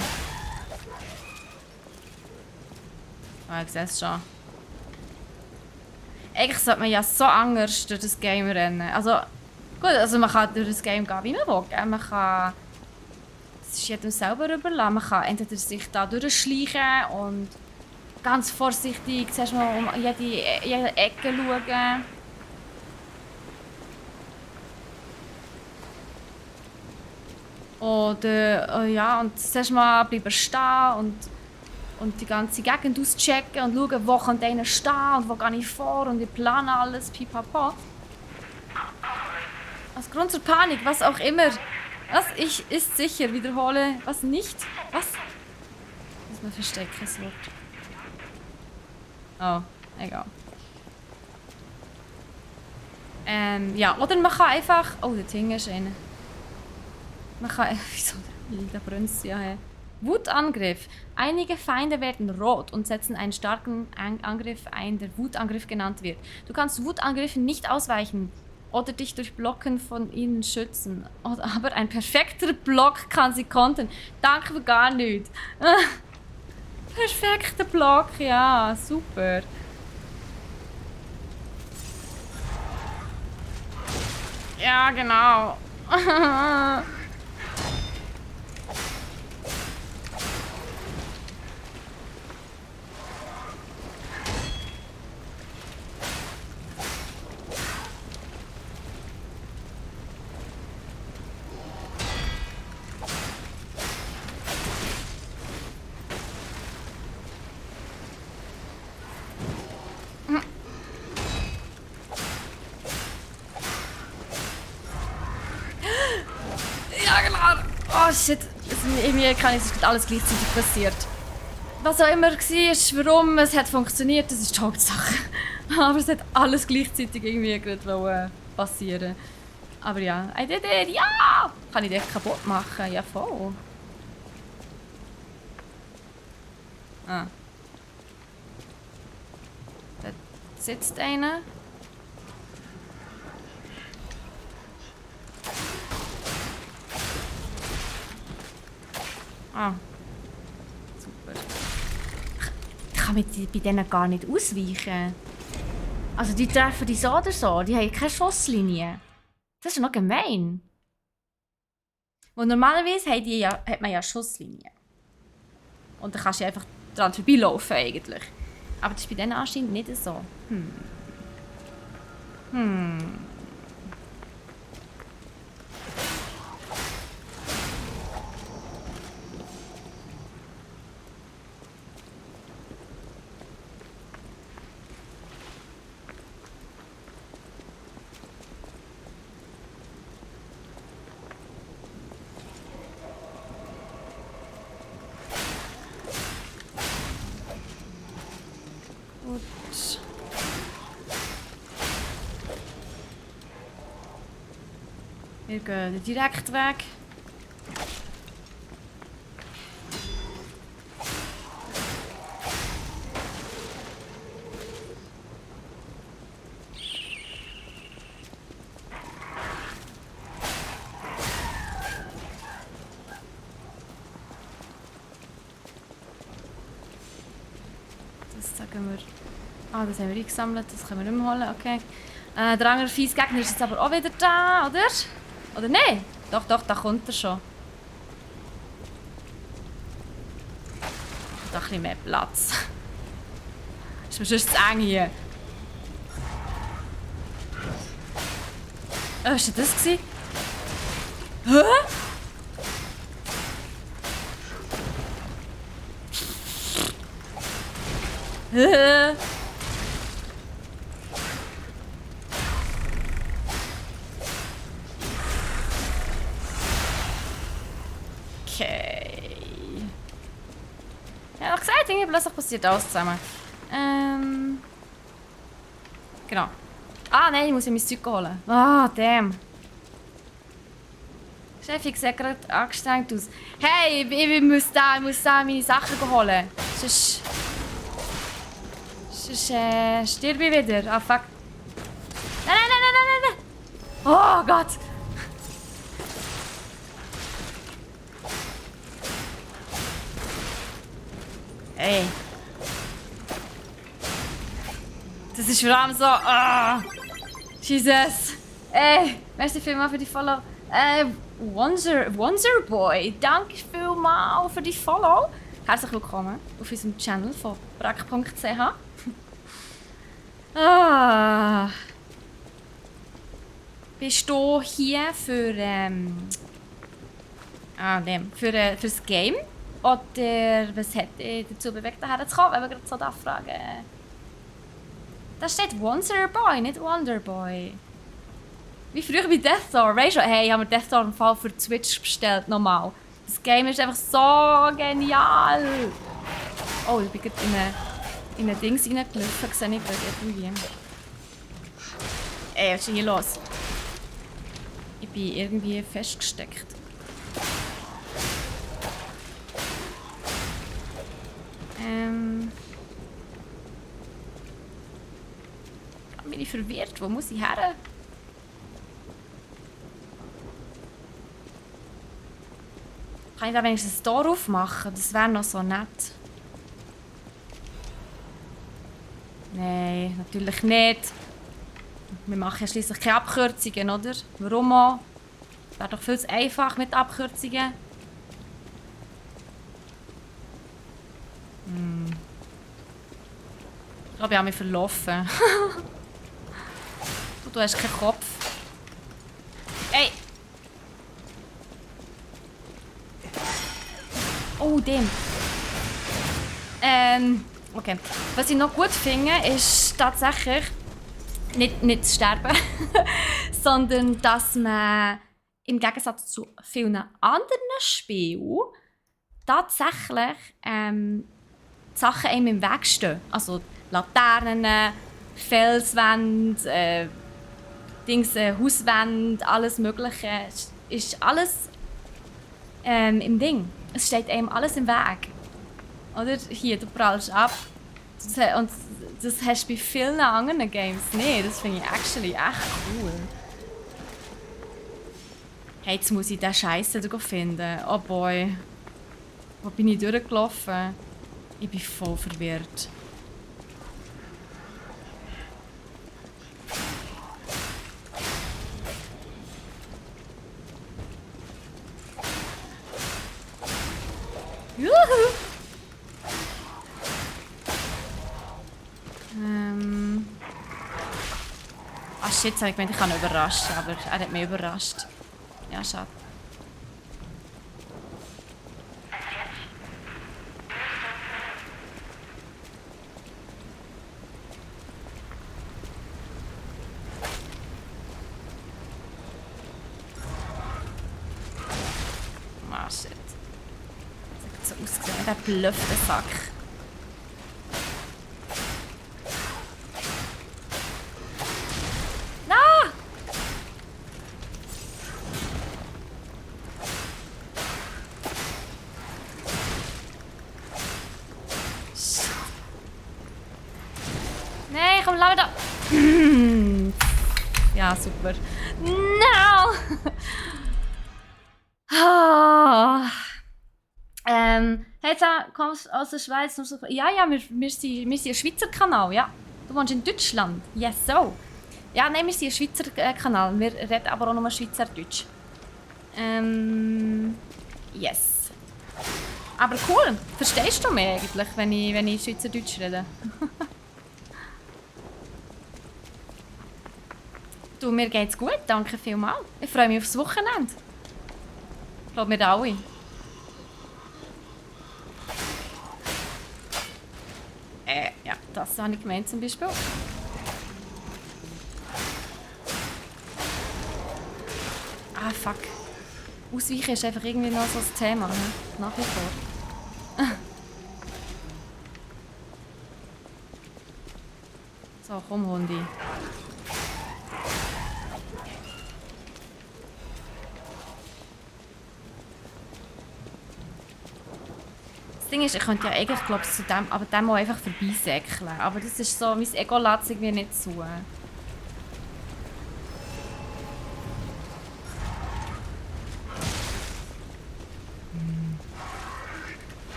Oh, ich sehe es schon. Eigentlich sollte man ja so anders durch das Game rennen. Also, gut, also man kann durch das Game gehen, wie man will. Man kann... Es ist jedem selber überlassen. Man kann entweder sich da durchschleichen und ganz vorsichtig zuerst mal um jede Ecke schauen. Oder, ja, und zuerst mal bleiben stehen und die ganze Gegend auschecken und schauen, wo kann einer stehen und wo gehe ich vor und ich plane alles, pipapo. Aus Grund zur Panik, was auch immer. Was ich ist sicher, wiederhole, was nicht. Was? Muss man verstecken, das Wort. Oh, egal. Ja, oder man kann einfach... Oh, der Ding ist einer. Man kann... Wieso? Da brennt es ja. Wutangriff. Einige Feinde werden rot und setzen einen starken Angriff ein, der Wutangriff genannt wird. Du kannst Wutangriffen nicht ausweichen oder dich durch Blocken von ihnen schützen. Aber ein perfekter Block kann sie kontern. Danke für gar nichts. Perfekter Block, ja, super. Ja, genau. Ja, klar! Oh shit! Irgendwie kann es alles gleichzeitig passiert. Was auch immer war, warum es hat funktioniert, das ist die Hauptsache. Aber es hat alles gleichzeitig irgendwie gerade passieren. Aber ja, I did it! Ja! Kann ich den kaputt machen? Ja, voll. Ah. Da sitzt einer. Ah. Super. Ich kann bei denen gar nicht ausweichen. Also die treffen die so oder so, die haben keine Schusslinie. Das ist noch gemein. Und normalerweise hat man ja Schusslinien. Und dann kannst du einfach dran vorbeilaufen eigentlich. Aber das ist bei denen anscheinend nicht so. Gut. Wir gehen den Direktweg. Das sagen wir. Ah, das haben wir eingesammelt, das können wir nicht mehr holen, okay. Der andere fiese Gegner ist jetzt aber auch wieder da, oder? Oder nein? Doch, da kommt er schon. Da ein bisschen mehr Platz. Ist mir sonst zu eng hier. Was war das? Hä? Okay. Ja, noch gesagt, irgendwie plötzlich passiert alles zusammen. Genau. Ah, nein, ich muss ja mein Zeug holen. Ah, damn. Chef, ich sehe gerade angestrengt aus. Hey, ich muss da meine Sachen holen. Sonst stirbe ich wieder. Ah, fuck. Nein. Oh Gott. Ey. Das ist vor allem so. Ah. Jesus. Ey. Merci vielmals für die Follow. Wonderboy. Danke vielmals für die Follow. Herzlich willkommen auf unserem Channel von brack.ch. Ah. Bist du hier für das Game? Oder was hat dich dazu bewegt, hierher zu kommen, wenn wir gerade so fragen? Da steht Wonderboy, nicht Wonderboy. Wie früher bei Deathstorm. Weißt du, hey, ich habe mir Deathstorm im Fall für Twitch bestellt, nochmal. Das Game ist einfach so genial. Oh, ich bin gerade in ein Dings reingelaufen, sehe ich gerade irgendwie. Ey, was ist denn hier los? Ich bin irgendwie festgesteckt. Bin ich verwirrt? Wo muss ich her? Kann ich da wenigstens ein Tor aufmachen? Das wäre noch so nett. Nein, natürlich nicht. Wir machen ja schliesslich keine Abkürzungen, oder? Warum auch? Wäre doch viel zu einfach mit Abkürzungen. Ich glaube, ich habe mich verlaufen. Du hast keinen Kopf. Ey! Oh, dem. Okay. Was ich noch gut finde, ist tatsächlich nicht zu sterben, sondern dass man im Gegensatz zu vielen anderen Spielen tatsächlich die Sachen einem im Weg stehen. Also Laternen, Felswände, Hauswände, alles Mögliche. Ist alles im Ding. Es steht einem alles im Weg. Oder? Hier, du prallst ab. Und das hast du bei vielen anderen Games nicht. Das finde ich actually echt cool. Hey, jetzt muss ich den Scheiß wieder finden. Oh boy. Wo bin ich durchgelaufen? Ich bin voll verwirrt. Juhu! Ah shit, ich gemeint, ich kann ihn überraschen, aber er hat mich überrascht. Ja, schade. Ah shit. Das hat so ausgesehen, der blöfte Sack. Nein, komm, lauf da! Ja, super. No! Hey, kommst du aus der Schweiz? Ja, wir sind ein Schweizer Kanal, ja. Du wohnst in Deutschland? Yes, so. Ja, nein, wir sind ein Schweizer Kanal. Wir reden aber auch nur Schweizerdeutsch. Yes. Aber cool. Verstehst du mich eigentlich, wenn ich Schweizerdeutsch rede? Du, mir geht's gut, danke vielmals. Ich freue mich aufs Wochenende. Ich glaube, wir alle. Ja, das habe ich gemeint zum Beispiel. Ah, fuck. Ausweichen ist einfach irgendwie noch so ein Thema, ne? Nach wie vor. So, komm, Hundi. Das Ding ist, ich könnte ja eigentlich, glaube ich, zu dem, aber dem auch einfach vorbeisäckeln. Aber das ist so, mein Ego lässt irgendwie nicht zu.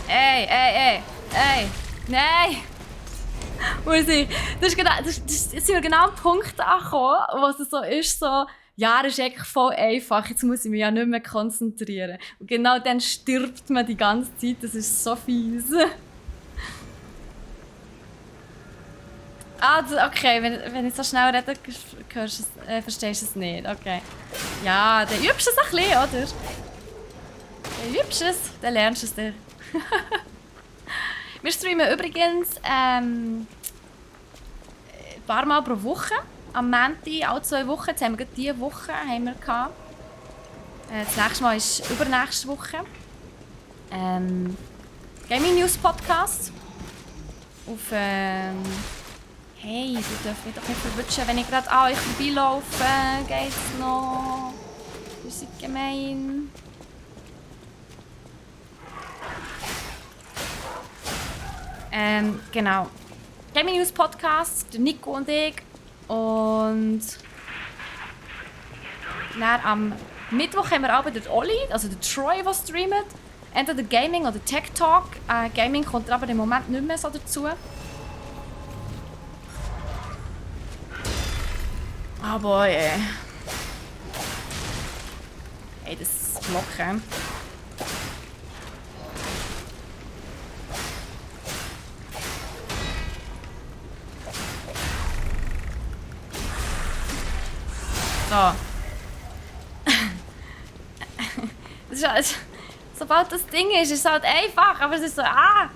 Ey! Nein! Muss ich. Das sind wir genau am Punkt angekommen, wo es so ist, so, ja, das ist eigentlich voll einfach, jetzt muss ich mich ja nicht mehr konzentrieren. Und genau dann stirbt man die ganze Zeit, das ist so fies. Ah, okay, wenn ich so schnell rede, verstehst du es nicht, okay. Ja, dann übst du es ein bisschen, oder? Dann übst du es, dann lernst du es dir. Wir streamen übrigens ein paar Mal pro Woche. Am Montag, alle 2 Wochen. Jetzt haben wir gerade diese Woche gehabt. Das nächste Mal ist übernächste Woche. Gaming News Podcast. Auf hey, du darfst mich doch nicht verwutschen, wenn ich gerade an euch vorbeilaufe. Geht's noch? Ihr seid gemein. Genau. Gaming News Podcast, der Nico und ich. Und dann am Mittwoch haben wir aber den Oli, also den Troy, der streamt. Entweder Gaming oder Tech Talk. Gaming kommt aber im Moment nicht mehr so dazu. Aber ey, das Blocken. So. Das ist so Sobald das Ding ist es halt einfach, aber es ist so, ah!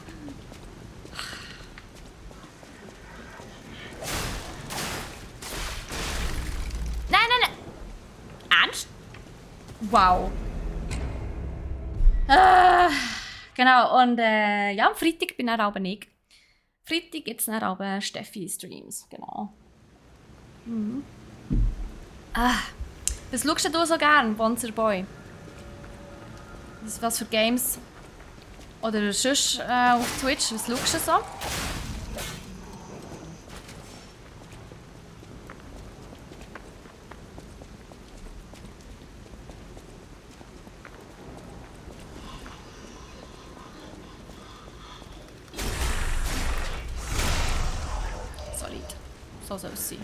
Nein, nein, nein! Ernst? Wow. Genau, und ja, am Freitag bin ich dann aber nicht. Freitag gibt es dann aber Steffi-Streams, genau. Mhm. Was schaust du so gern, Bonzer Boy? Was für Games? Oder sonst auf Twitch, was schaust du so? Solid. So soll es sein.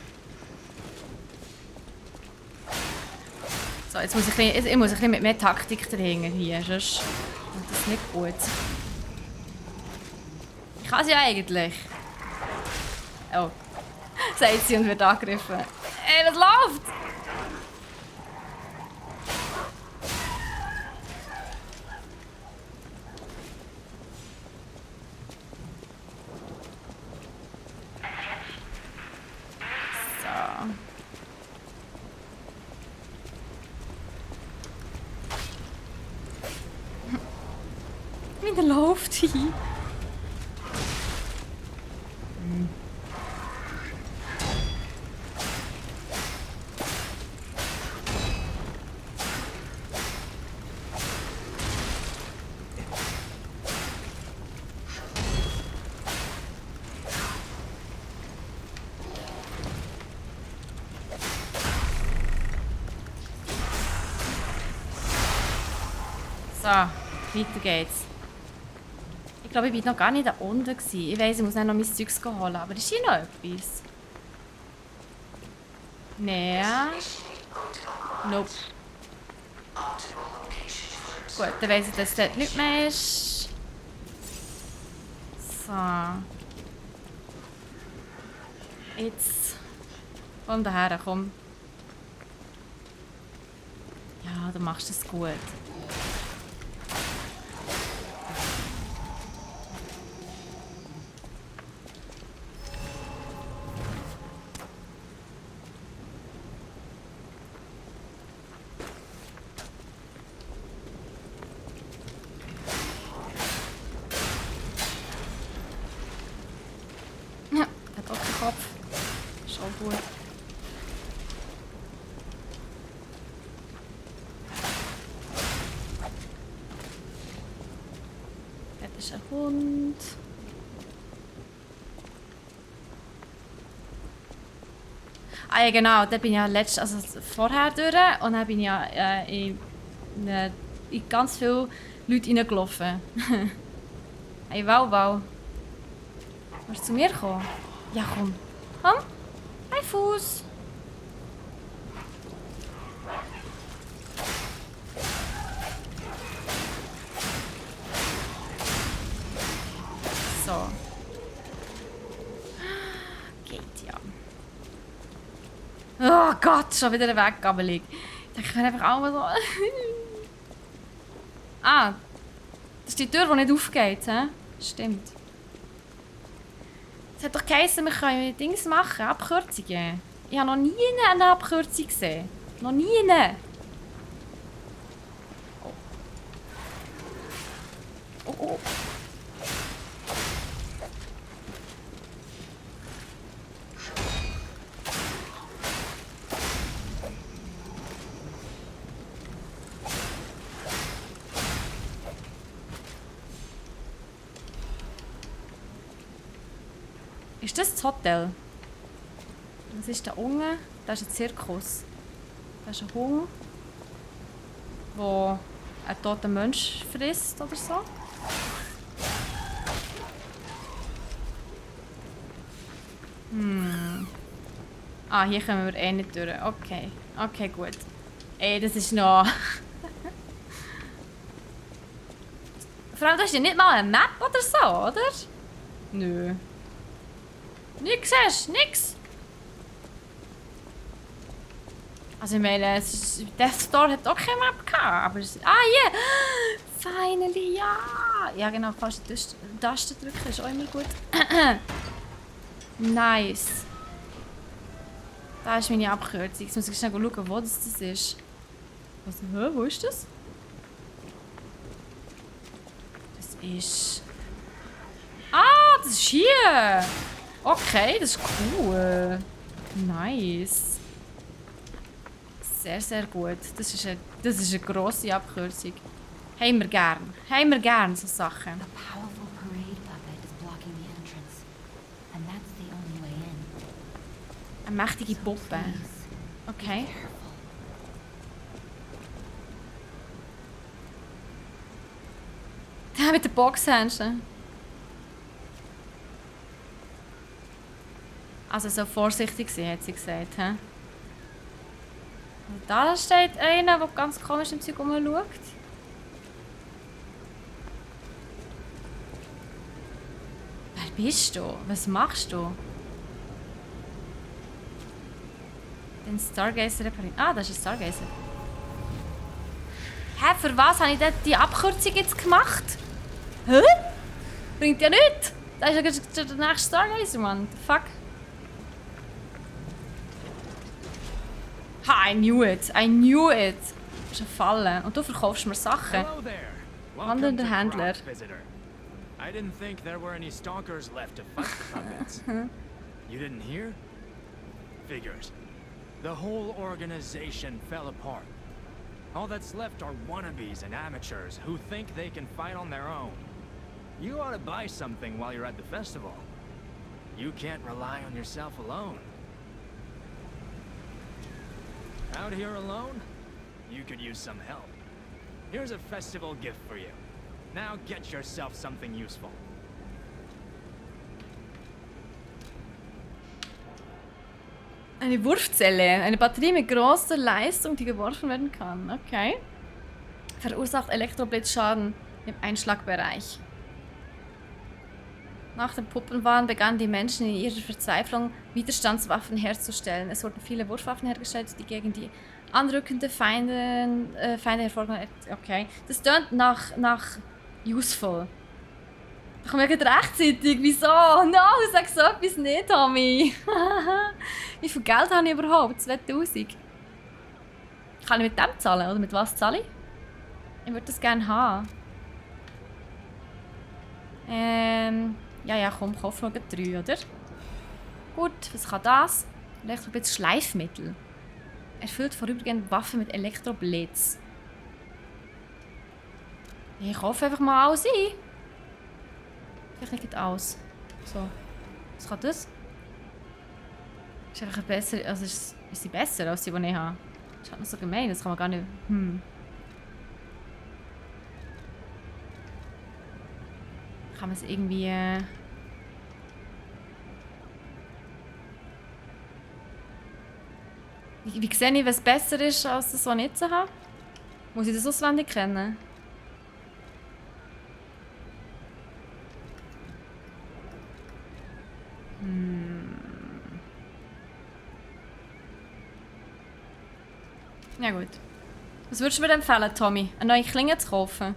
So, jetzt muss ich ein bisschen mit mehr Taktik dahinter hier, sonst kommt das nicht gut. Ich kann sie ja eigentlich. Oh. Sagt sie und wird angegriffen. Ey, was läuft? So. Wie der läuft hier. So, weiter geht's. Ich glaube, ich war noch gar nicht da unten. Ich weiss, ich muss dann noch mein Zeugs holen. Aber ist hier noch etwas? Nein. Nope. Gut, dann weiss ich, dass dort nichts mehr ist. So. Jetzt. Komm daher, komm. Ja, du machst es gut. Ist ein Hund. Ah ja genau, da bin ich ja also vorher durch und dann bin ich ja in ganz viele Leute reingelaufen. Hey, wow. Willst du zu mir kommen? Ja, komm. Komm. Hey, Fuß. So. Geht ja. Oh Gott, schon wieder ein Weggabelig. Ich kann einfach auch mal so... Ah, das ist die Tür, die nicht aufgeht, hä? Stimmt. Es hat doch geheißen, wir können Dings machen, Abkürzungen. Ich habe noch nie eine Abkürzung gesehen. Noch nie eine. Oh. Ist das Hotel? Was ist da unten? Da ist ein Zirkus. Da ist ein Hund, der einen toten Mensch frisst oder so. Ah, hier kommen wir eh nicht durch. Okay, gut. Ey, das ist noch... Vor allem, du hast ja nicht mal eine Map oder so, oder? Nö. Nix hast, nix. Also ich meine, Death Store hat auch keine Map gehabt, aber... Ah, hier! Finally, ja! Ja genau, fast die Taste drücken ist auch immer gut. Nice. Da ist meine Abkürzung. Jetzt muss ich schnell schauen, wo das ist. Was, hä? Wo ist das? Das ist... Ah, das ist hier! Okay, das ist cool. Nice. Sehr, sehr gut. Das ist eine grosse Abkürzung. Haben wir gern. Haben wir gern so Sachen. A powerful parade puppet is blocking the entrance. And that's the only way in. Eine mächtige Puppe. Please, Okay. careful. Der mit den Boxhändchen. Also so vorsichtig sein, hat sie gesagt. He? Und da steht einer, der ganz komisch im Zeug rumschaut. Wer bist du? Was machst du? Den Stargazer reparieren. Ah, das ist ein Stargazer. Hä, für was habe ich denn die Abkürzung jetzt gemacht? Hä? Bringt ja nichts. Das ist ja der nächste Stargazer, Mann. The fuck? Ha, I knew it. I knew it. Das ist ein Falle. Und du verkaufst mir Sachen. Hello there. Wandelnder Welcome to Händler. Croc, visitor. I didn't think there were any stalkers left to fight the puppets. You didn't hear? Figures. The whole organization fell apart. All that's left are wannabes and amateurs who think they can fight on their own. You ought to buy something while you're at the festival. You can't rely on yourself alone. Out here alone? You could use some help. Here's a festival gift for you. Now get yourself something useful. Eine Wurfzelle. Eine Batterie mit grosser Leistung, die geworfen werden kann. Okay. Verursacht Elektroblitzschaden im Einschlagbereich. Nach dem Puppenwahn begannen die Menschen in ihrer Verzweiflung, Widerstandswaffen herzustellen. Es wurden viele Wurfwaffen hergestellt, die gegen die anrückenden Feinde hervorgegangen. Okay. Das klingt nach useful. Da kommen wir gerade rechtzeitig. Wieso? No, sag so etwas nicht, Tommy. Wie viel Geld habe ich überhaupt? 2000. Kann ich mit dem zahlen? Oder mit was zahle ich? Ich würde das gerne haben. Ja, komm, kauf noch 3, oder? Gut, was kann das? Elektroblitz Schleifmittel. Erfüllt vorübergehend Waffen mit Elektroblitz. Ich kaufe einfach mal alles ein. Vielleicht nicht aus. So. Was kann das? Ist einfach besser. Also ist sie besser als die ich habe? Das ist halt noch so gemein, das kann man gar nicht. Kann man es irgendwie. Wie sehe ich, was besser ist, als das, was ich jetzt habe? Muss ich das auswendig kennen? Ja gut. Was würdest du mir empfehlen, Tommy? Eine neue Klinge zu kaufen?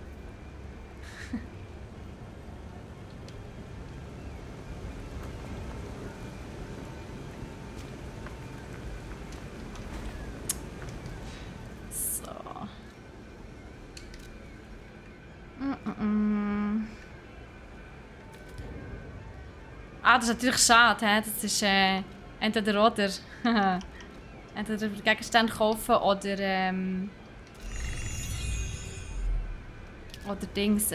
So. Ah, das ist natürlich schade. He? Das ist entweder oder. Entweder Gegenstände kaufen oder Dings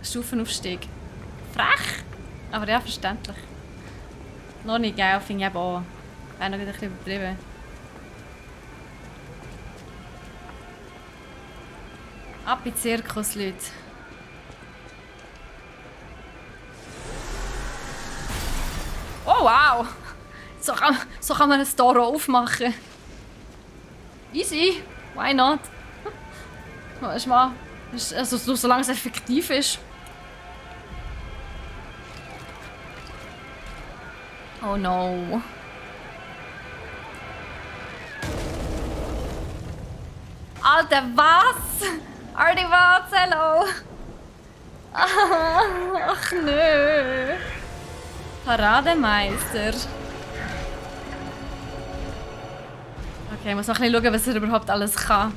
Stufenaufstieg. Frech! Aber ja, verständlich. Noch nicht geil, finde ich eben auch. Wäre noch wieder ein bisschen übertrieben. Ab in den Zirkus, Leute. Oh wow! So kann man ein Tor aufmachen. Easy. Why not? Also, solange es effektiv ist. Oh no. Alter, was? Artibots, hello! Ach nö! Parademeister. Okay, ich muss noch ein bisschen schauen, was er überhaupt alles kann.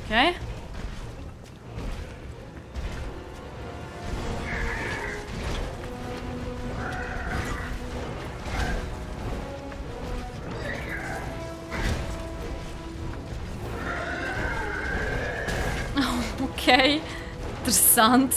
Okay. Okay, interessant.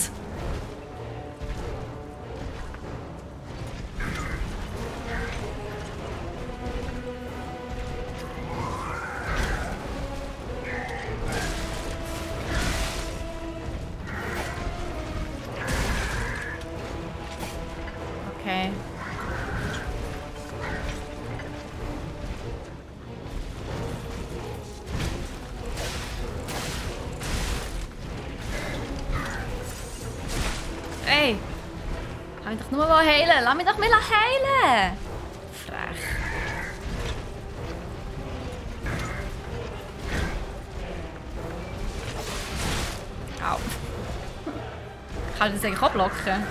Okay. Ey! Lass mich doch nur mal heilen! Lass mich doch mal heilen! Frech. Au. Kann ich das eigentlich auch blocken?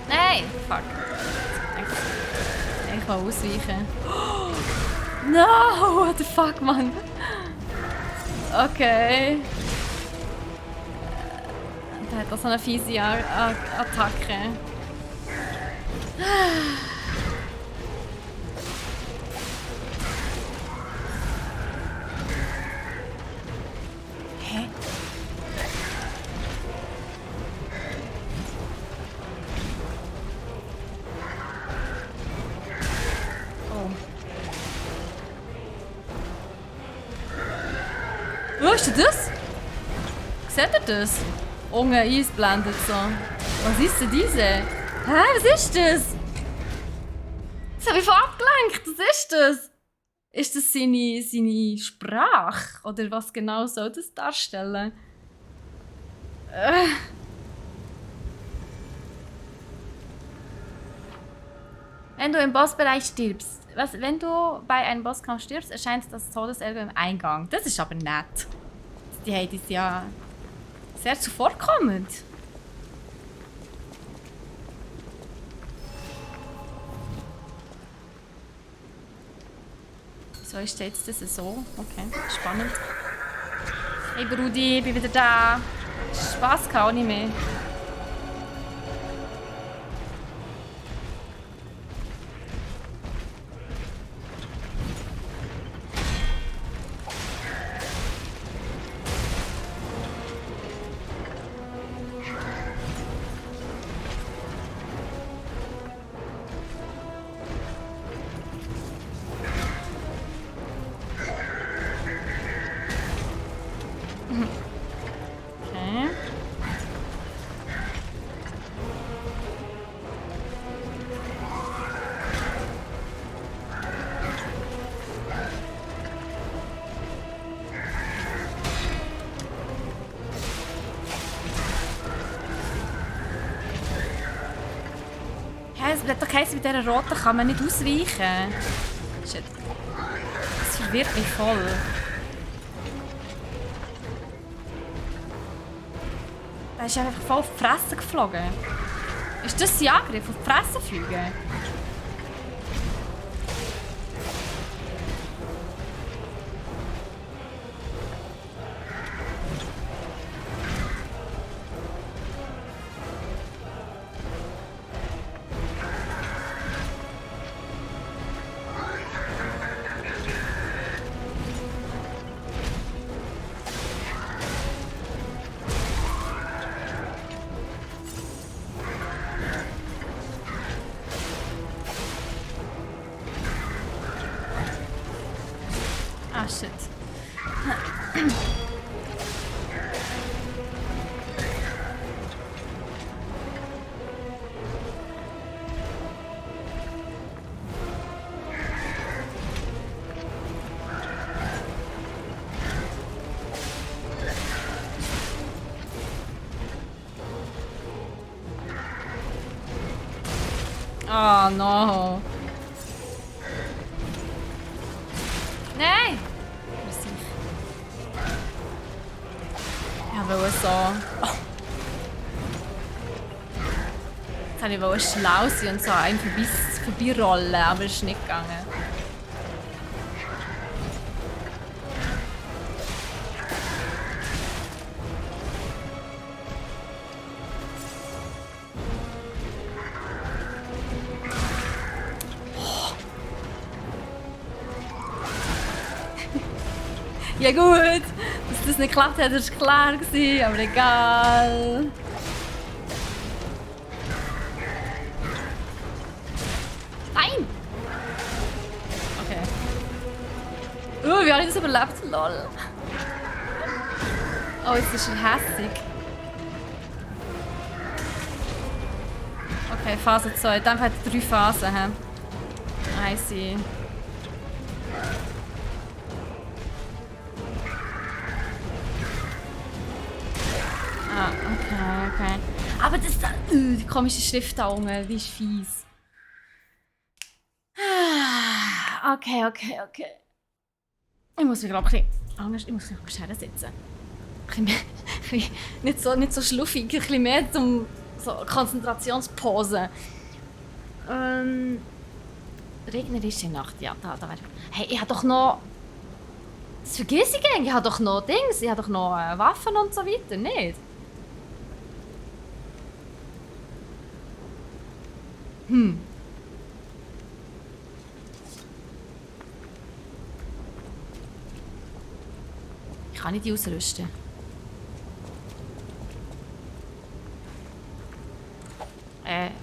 Nein! Fuck. Ich kann ausweichen. No! What the fuck, Mann? Okay. Der hat auch so eine fiese Attacke. Hä? Oh. Wo ist denn das? Seht ihr das? Unten eingeblendet so. Was ist denn diese? Hä? Was ist das? Das habe ich voll abgelenkt. Was ist das? Ist das seine Sprache? Oder was genau soll das darstellen? Wenn du im Bossbereich stirbst, wenn du bei einem Bosskampf stirbst, erscheint das Todeserbe im Eingang. Das ist aber nett. Die haben das ja sehr zuvorkommend. So ist jetzt das so. Okay, spannend. Hey Brudi, ich bin wieder da. Spaß kann auch nicht mehr. Okay. Ja, es wird doch heißen, mit dieser roten kann man nicht ausweichen. Shit. Das verwirrt mich voll. Der ist einfach voll auf die Fresse geflogen. Ist das sein Angriff? Auf die Fresse fliegen? Ah, shit. Oh no. Nein! Ich wollte so. Oh. Jetzt wollte ich schlau sein und so einen vorbeirollen, aber es ist nicht gegangen. Ja gut, dass das nicht geklappt hat, war klar, aber egal. Nein! Okay. Wie habe ich das überlebt? Lol. Oh, jetzt ist er hässig. Okay, Phase 2. Dann hat er 3 Phasen. I see. Ah, okay. Aber das da, die komische Schrift da unten, die ist fies. Okay. Ich muss mich, glaube ich, anders, ich muss mich schwer sitzen. Nicht so schluffig, ein bisschen mehr zum so Konzentrationspose. Regnerische Nacht, ja, da wäre. Hey, ich habe doch noch. Das vergesse ich eigentlich. Ich habe doch noch Dings, ich habe doch noch Waffen und so weiter, nicht? Ich kann nicht die ausrüsten.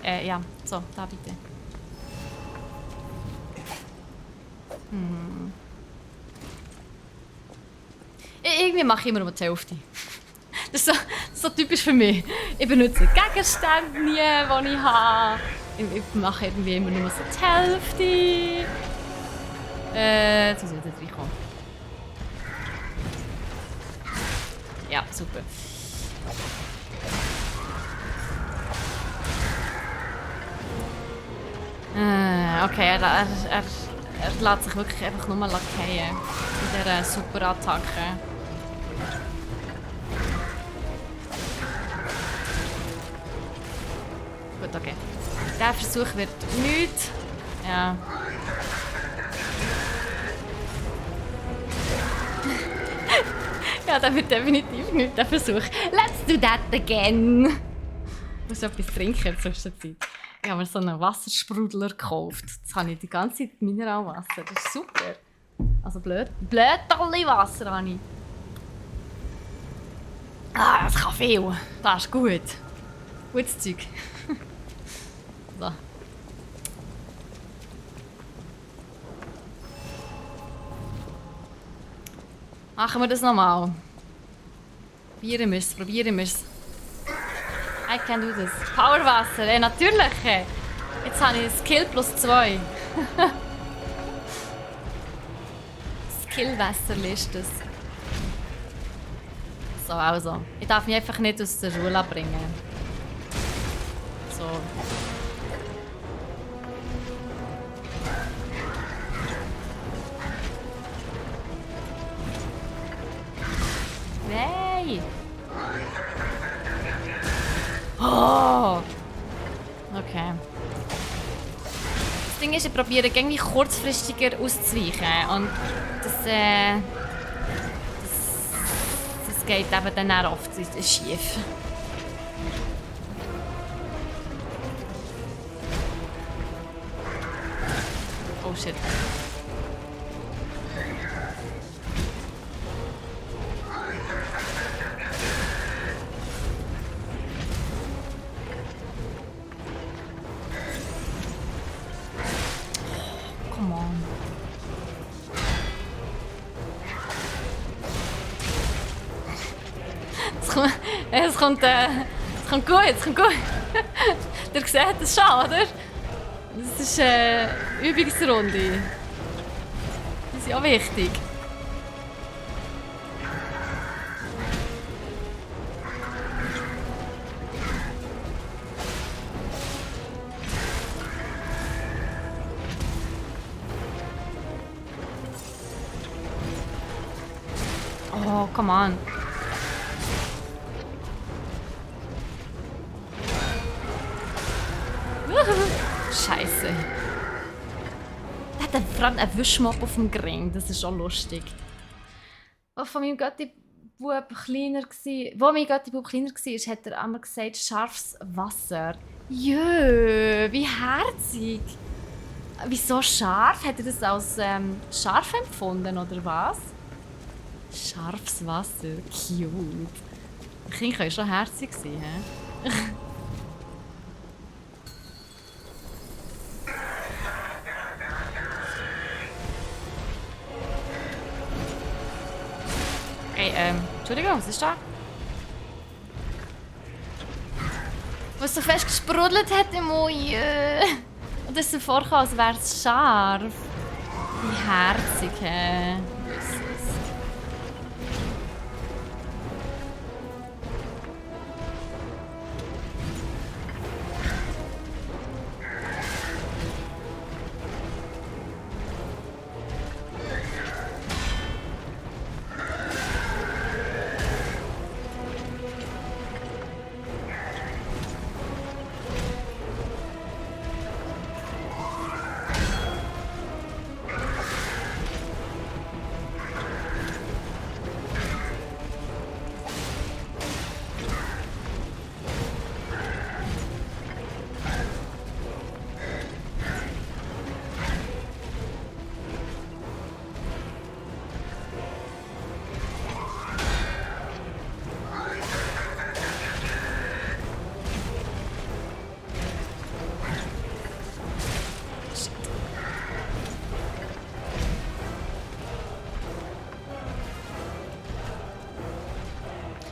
Ja. So, da bitte. Irgendwie mache ich immer nur die Hälfte. Das ist so typisch für mich. Ich benutze Gegenstände nie, die ich habe. Ich mache irgendwie immer nur so die Hälfte. Jetzt muss ich wieder reinkommen. Ja, super. Okay, er lässt sich wirklich einfach nur lackieren in dieser Superattacke. Gut, okay. Der Versuch wird nichts. Ja. Ja, der wird definitiv nichts, der Versuch. Let's do that again! Ich muss etwas trinken in der Zwischenzeit. Ich habe mir so einen Wassersprudler gekauft. Jetzt habe ich die ganze Zeit Mineralwasser. Das ist super. Also Blödtalli-Wasser habe ich. Ah, das kann viel. Das ist gut. Gutes Zeug. So. Machen wir das nochmal. Probieren wir es. I can do this. Powerwasser, natürlich. Jetzt habe ich Skill plus 2. Skillwasser ist das. So, also. Ich darf mich einfach nicht aus der Schule bringen. So. Nein! Oh! Okay. Das Ding ist, ich probiere irgendwie kurzfristiger auszuweichen. Und das geht eben dann auch oft schief. Oh shit. Come on. Es kommt gut. Ihr seht es schon, oder? Das ist eine Übungsrunde. Das ist ja wichtig. come on. Scheiße. Er hat vor allem einen Wischmopp auf dem Ring. Das ist auch lustig. Als von meinem Götti-Bub kleiner war, wo mein Götti-Bub kleiner war, hat er einmal gesagt, scharfes Wasser. Jö, wie herzig. Wieso scharf? Hat er das als scharf empfunden, oder was? Scharfes Wasser. Cute. Kinder können schon herzig sein, hä? Hey, Entschuldigung, was ist da? Was so fest gesprudelt hat im Mund. Und es so vorkam, als wäre es scharf. Wie herzig, hä?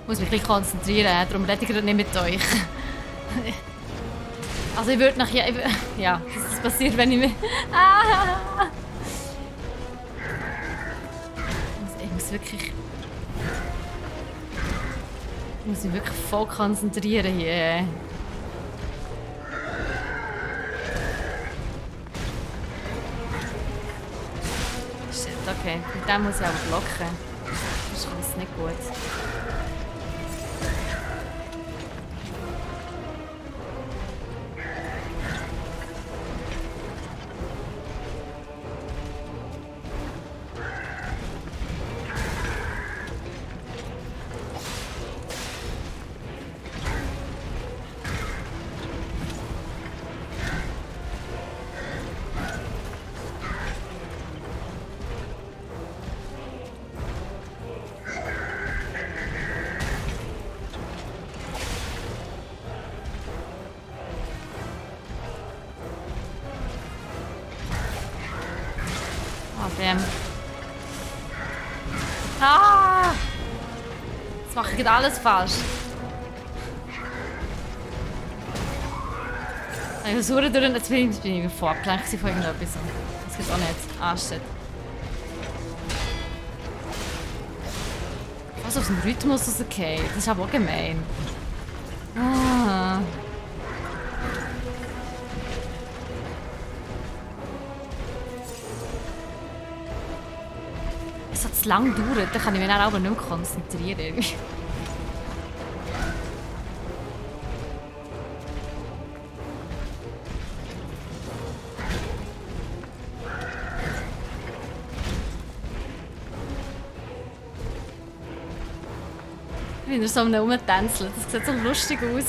Ich muss mich ein bisschen konzentrieren, darum rede ich gerade nicht mit euch. Also ich würde nachher... Ja, das passiert, wenn ich mich... Ich muss wirklich... Ich muss mich wirklich voll konzentrieren hier. Shit, okay. Mit dem muss ich auch blocken. Das ist alles nicht gut. Jetzt mache ich gerade alles falsch. Ich versuche durch und jetzt bin ich vorgeplant von irgendetwas. Das geht auch nicht. Ah, shit. Was aus dem Rhythmus rausgehen? Das ist aber auch gemein. Ah. Es hat zu lang gedauert, dann kann ich mich dann aber nicht mehr konzentrieren. Wie er so am Rumtänzeln, das sieht so lustig aus.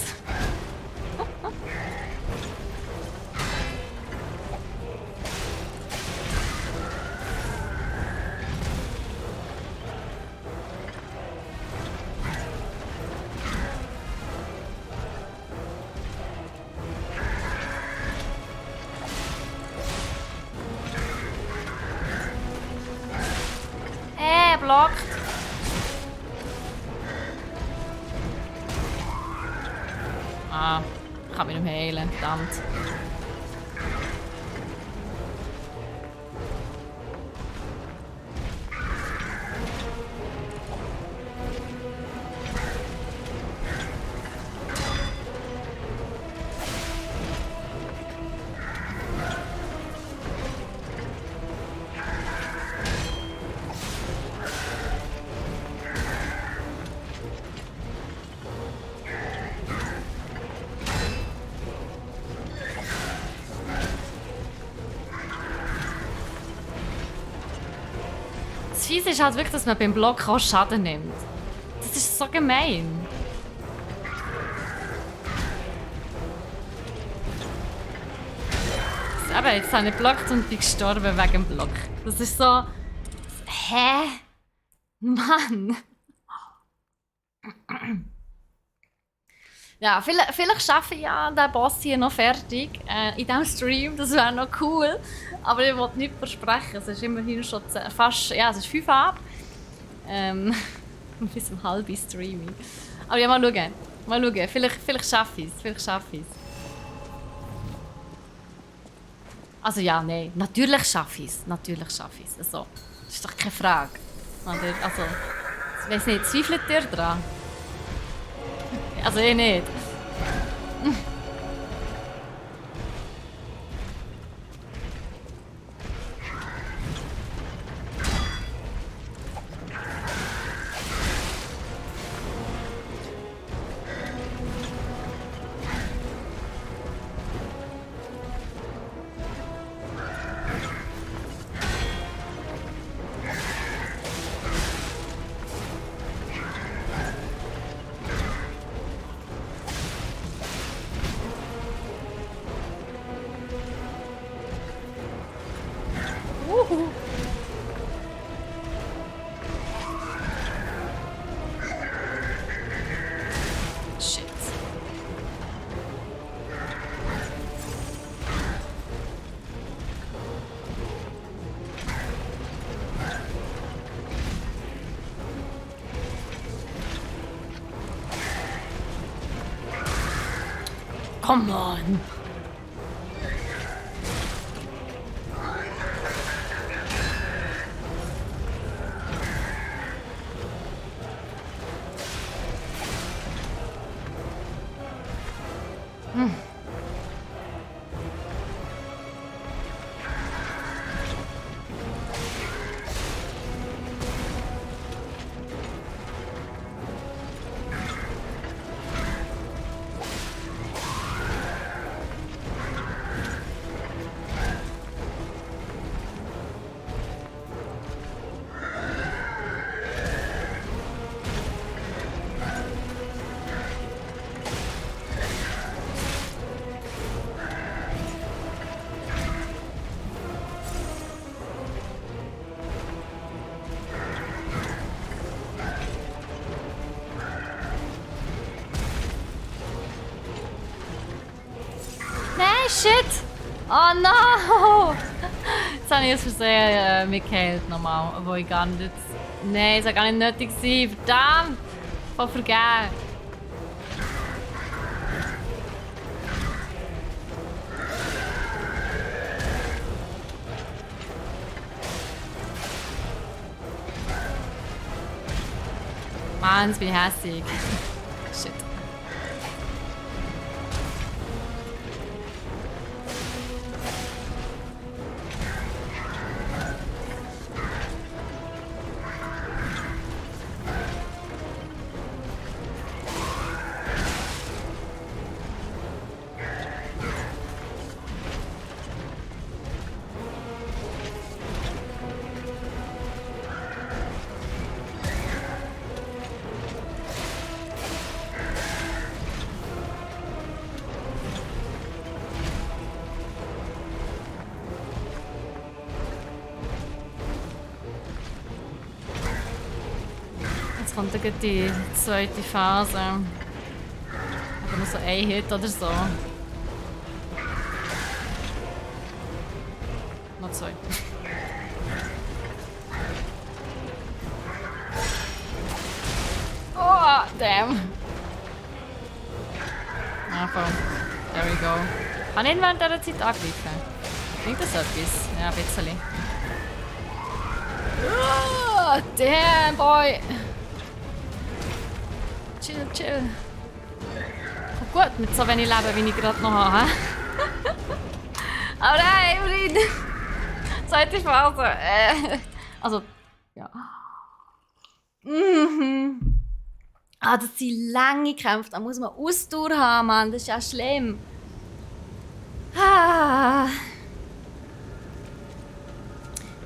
Blockt. Ah, ich kann mich nicht mehr heilen, verdammt. fies ist halt wirklich, dass man beim Block auch Schaden nimmt. Das ist so gemein. Aber jetzt habe ich geblockt und bin gestorben wegen dem Block. Das ist so... Hä? Mann! Ja, vielleicht schaffe ich ja den Boss hier noch fertig in diesem Stream. Das wäre noch cool. Aber ich will nichts versprechen. Es ist immerhin schon fast... Ja, es ist 5 ab. Bis um halb Streaming. Aber ja, mal schauen. Mal schauen. Vielleicht schaffe ich es. Vielleicht schaffe ich es. Also ja, nein. Natürlich schaffe ich es. Natürlich schaffe ich es. Also, das ist doch keine Frage. Oder? Also, ich weiss nicht. Zweifelt ihr dran? Also ich nicht. Shit. Come on. Shit! Oh no! Jetzt habe ich aus Versehen mich geheilt nochmal, wo ich gar nicht... Nein, es war gar nicht nötig gewesen. Verdammt! Voll vergeben. Mann, jetzt bin ich hässig. Shit. Jetzt kommt dann die zweite Phase. Aber nur so ein Hit oder so. Noch 2. Oh, damn. Ah, komm. There we go. Kann ich ihn während dieser Zeit angreifen? Bringt das etwas? Ja, ein bisschen. Oh, damn, boy. Chill, chill. Kommt gut mit so wenig Leben, wie ich gerade noch habe. Aber nein, Frieden. Zweite Phase. Also, ja. Ah, das sind lange Kämpfe. Da muss man Ausdauer haben, Mann. Das ist ja schlimm.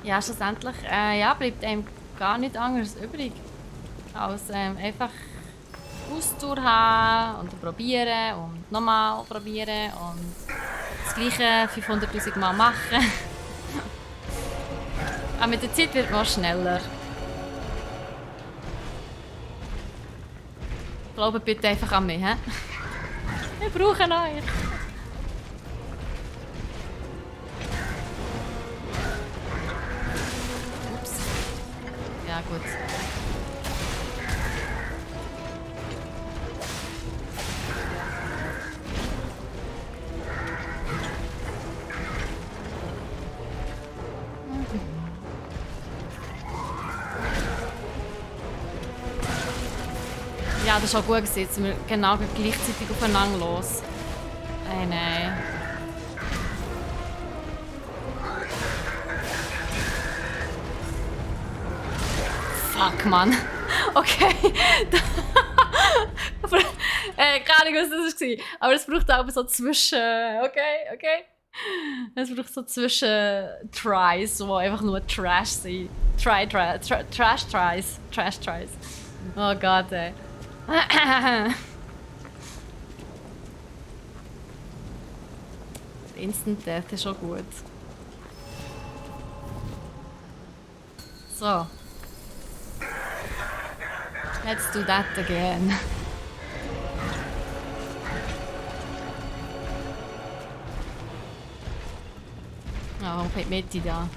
Ja, schlussendlich ja, bleibt einem gar nichts anderes übrig. Als einfach Ausdauer haben und probieren und nochmal probieren und das Gleiche 500'000 Mal machen. Aber mit der Zeit wird man auch schneller. Glaubt bitte einfach an mich, hä? Wir brauchen euch. Ups. Ja, gut. Ja, das ist auch gut gewesen. Jetzt sind wir genau gleichzeitig aufeinander los. Ey, nein. Fuck, Mann. Okay. Keine Ahnung, was das war. Aber es braucht auch so zwischen... Okay. Es braucht so zwischen Tries, die einfach nur Trash sind. Trash Tries. Oh Gott, ey. Instant Death ist schon gut. So. Let's do that again. Oh, warum fällt Meti da?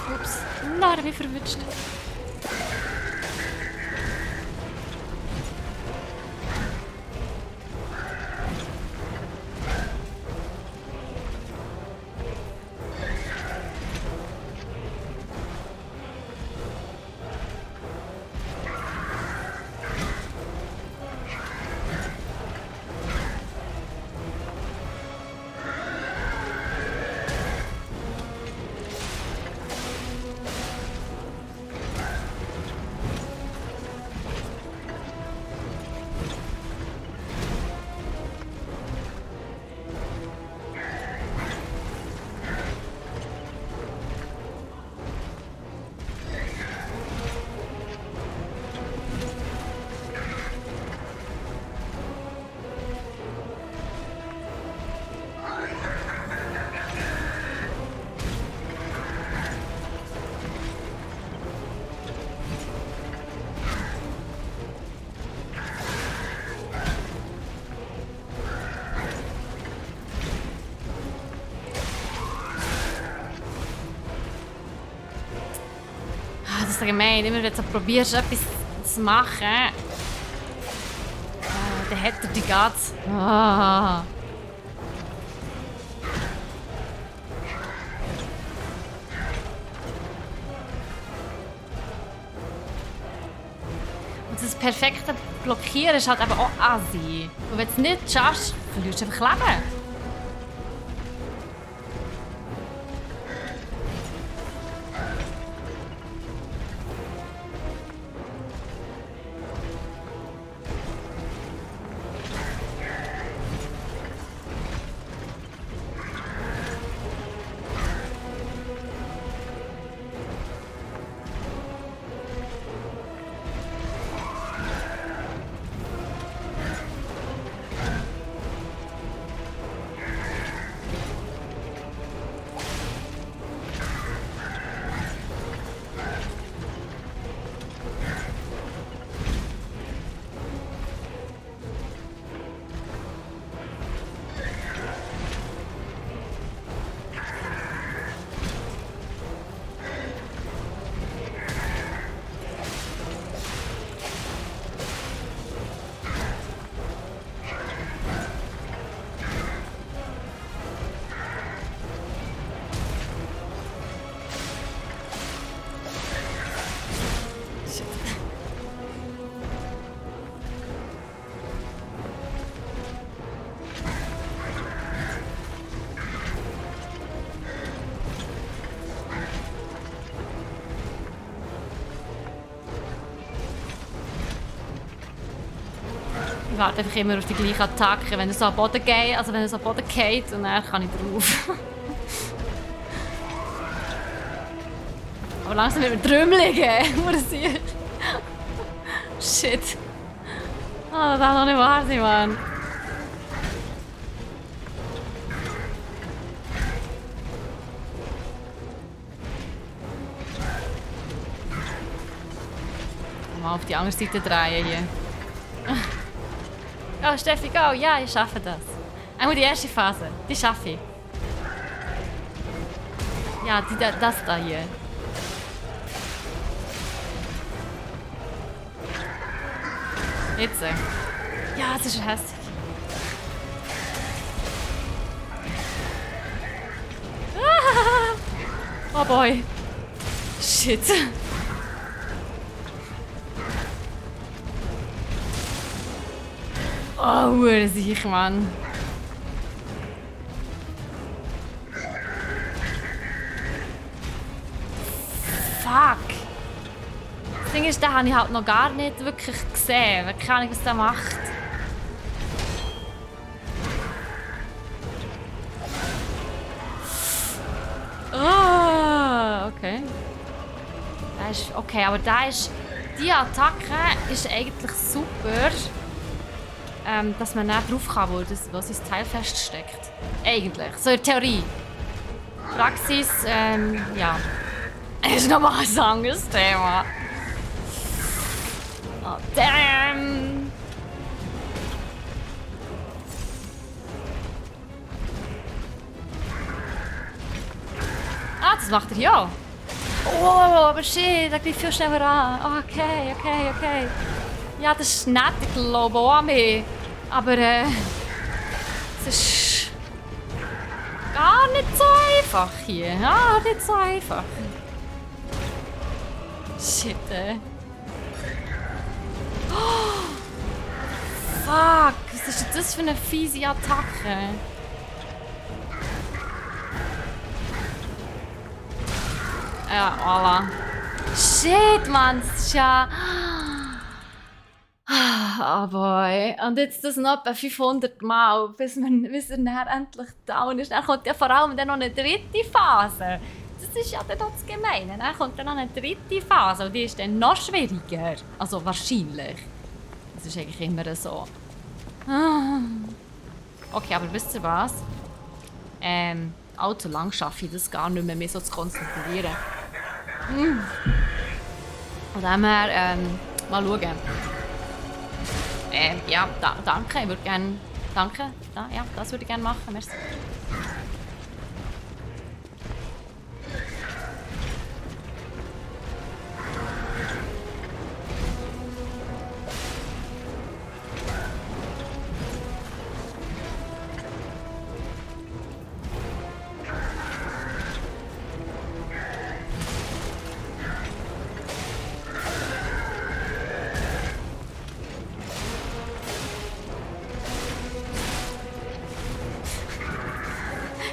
Ups, nein, mich verwünscht. Das ist gemein. Immer wenn du probierst, etwas zu machen, dann hat er die ganze... Ah. Und das perfekte Blockieren ist halt aber auch assi. Und wenn du es nicht schaffst, verlierst du einfach Leben. Ich warte einfach immer auf die gleiche Attacke, wenn er so am Boden geht, also wenn er so am Boden geht und dann kann ich drauf. Aber langsam wird mir trümmeligen, muss ich. Shit. Ah, das darf doch nicht wahr sein, Mann. Mal auf die andere Seite drehen hier. Go, Steffi, go! Ja, ich schaffe das. Einmal die erste Phase, die schaffe ich. Ja, das da hier. Jetzt. Ja, es ist hässlich. Ah! Oh boy. Shit. Oh, siech, Mann. Fuck. Das Ding ist, den habe ich halt noch gar nicht wirklich gesehen. Keine Ahnung, was der macht. Oh, okay. Okay, aber die Attacke ist eigentlich super. Dass man nicht drauf kann, wo sein Teil feststeckt. Eigentlich. So in der Theorie. Praxis, ja. Ist nochmal ein anderes Thema. Oh, damn! Ah, das macht er ja. Oh, aber shit, der greift viel schneller an. Okay. Ja, das ist nett, ich glaube auch an mich. Aber es ist gar nicht so einfach hier. Ja, nicht so einfach. Shit, Oh, fuck, was ist das für eine fiese Attacke? Ja, voilà. Shit, Mann, das ist ja... Oh boy. Und jetzt das noch etwa 500 Mal, bis er dann endlich down ist. Dann kommt ja vor allem dann noch eine dritte Phase. Das ist ja dann noch das Gemeine. Dann kommt dann noch eine dritte Phase und die ist dann noch schwieriger. Also wahrscheinlich. Das ist eigentlich immer so. Okay, aber wisst ihr was? Allzu lang schaffe ich das gar nicht mehr so zu konzentrieren. Von dem her, mal schauen. Ja, danke. Ich würde gerne... Danke. Ja, das würde ich gerne machen. Merci.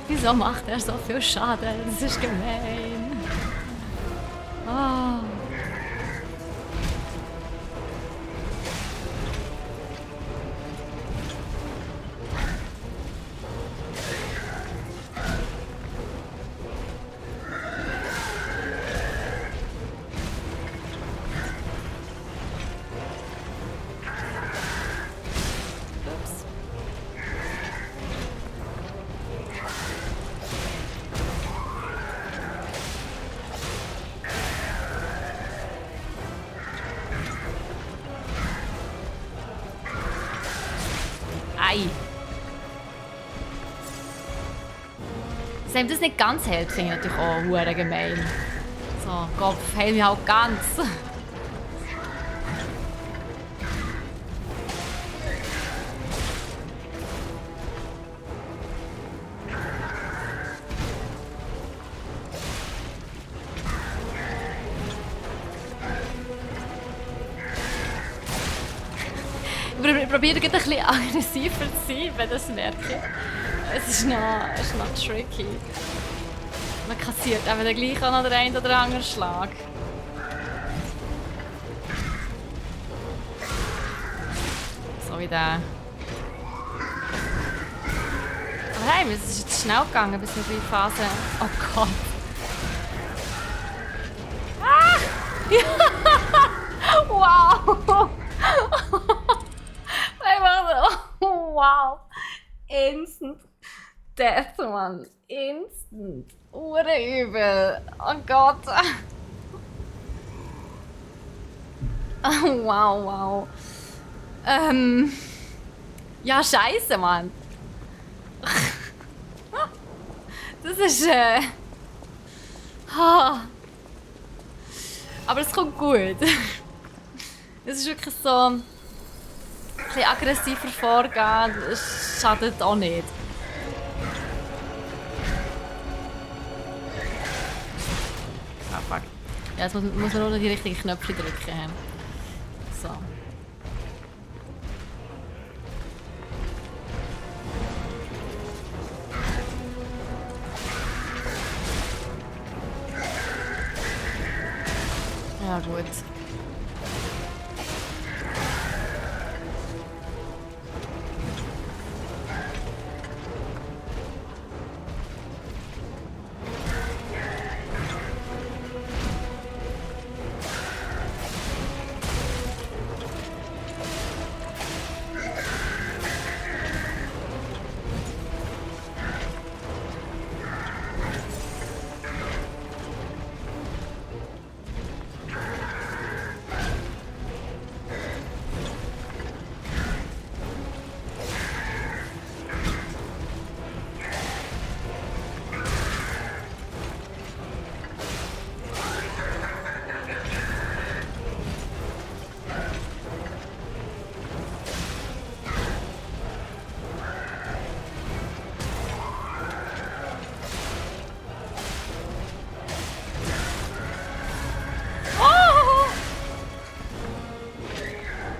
Wieso macht er so viel Schaden? Das ist gemein. Oh. Dass ihm das nicht ganz hält, finde ich natürlich auch verdammt gemein. So, Kopf hält mich auch ganz. Ich probiere ein bisschen aggressiver zu sein, wenn das merke. Es ist noch tricky. Man kassiert eben dann gleich auch noch den einen oder anderen Schlag. So wie der. Aber hey, es ist jetzt schnell gegangen, bis wir die Phase. Oh Gott. Ah! Ja! Wow! Einfach so. Wow! Instant Death, Mann. Instant. Urübel. Oh Gott. Wow, wow. Ja, scheiße, Mann. Das ist, aber es kommt gut. Es ist wirklich so ein bisschen aggressiver vorgehen, das schadet auch nicht. Ah, fuck. Ja, jetzt muss man nur noch die richtigen Knöpfe drücken. So. Ja, gut.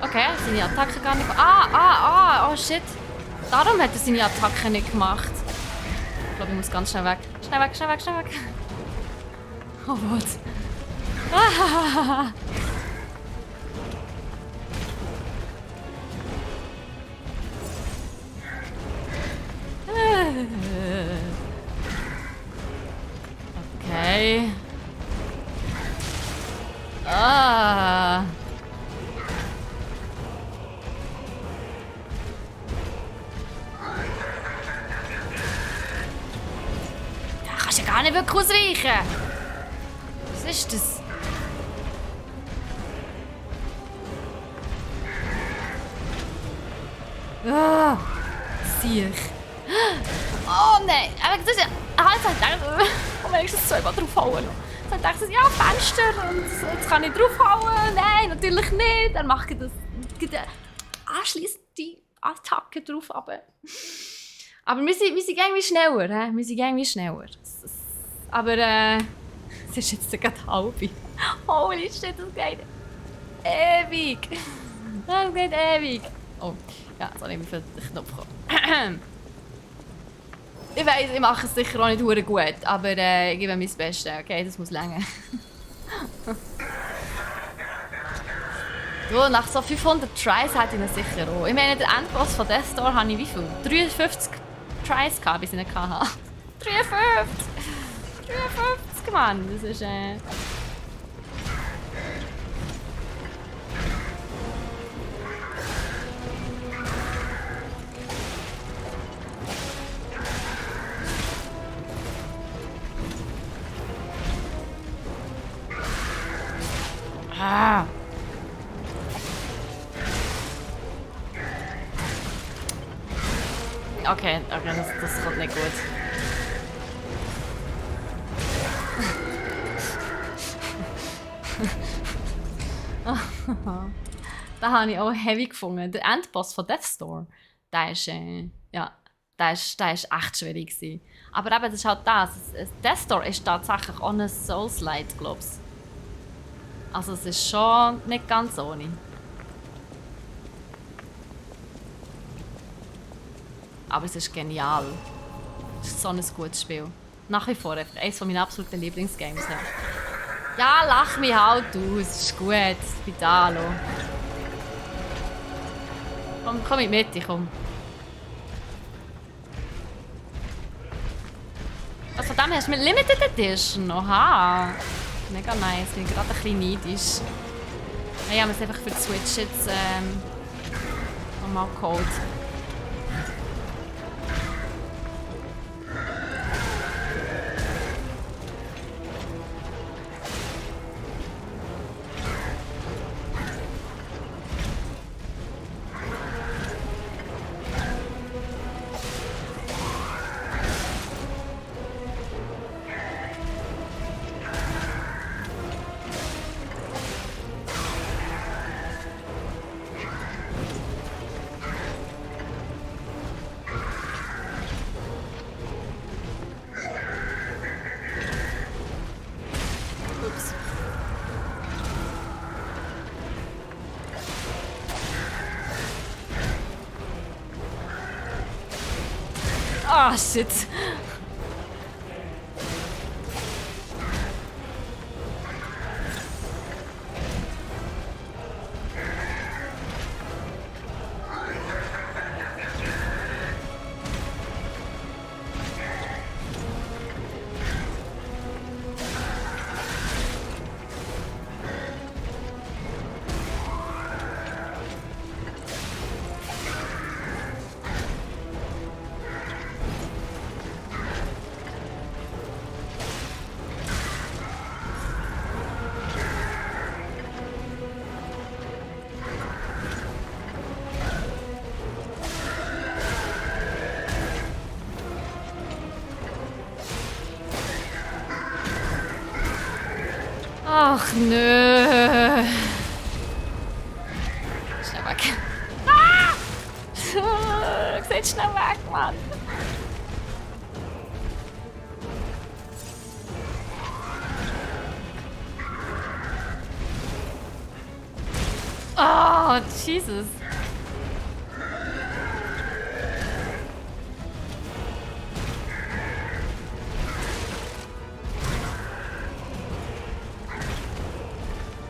Okay, seine Attacke gar nicht. Oh shit. Darum hat er seine Attacke nicht gemacht. Ich glaube, ich muss ganz schnell weg. Schnell weg, schnell weg, schnell weg. Oh Gott. Ah. Okay. Ah. Da kannst du ja gar nicht wirklich ausweichen. Was ist das? Ah. Siech. Oh nein! Aber das ist ja. Oh, wenn ich das zweimal draufhauen. Dann dachte ich, ja, Fenster und jetzt kann ich draufhauen. Nein, natürlich nicht. Dann mache ich das. Anschliessend die Attacke drauf. Aber wir sind irgendwie schneller. Wir sind irgendwie schneller. Aber es ist jetzt gerade halb. Holy shit, das geht ewig. Das geht ewig. Oh, ja, jetzt habe ich mich für den Knopf gekommen. Ich weiss, ich mache es sicher auch nicht verdammt gut, aber ich gebe mein Bestes, okay? Das muss länger. So, nach so 500 Tries hätte ich ihn sicher auch. Ich meine, der Endboss von Death Door habe ich wie viel? 53 Tries gehabt, bis ich ihn hatte. 53! 53, Mann! Das ist Ah. Okay, das kommt nicht gut. Da habe ich auch heavy gefunden. Der Endboss von Death's Door, der ist echt schwierig gewesen. Aber eben, das ist halt das. Death's Door ist tatsächlich auch ein Souls-Light, glaube ich. Also es ist schon nicht ganz ohne. Aber es ist genial. Es ist so ein gutes Spiel. Nach wie vor eines meiner absoluten Lieblingsgames. Ja, lach mich halt aus. Es ist gut. Ich bin da, hallo. Komm in die Mitte, komm. Was von dem hast du mit Limited Edition? Oha. Mega nice, bin gerade ein bisschen neidisch. Ich habe es einfach für die Switch jetzt nochmal geholt. Ah, shit. Ach, nö. Schnell weg. Ah! Seid schnell weg, Mann. Oh, Jesus.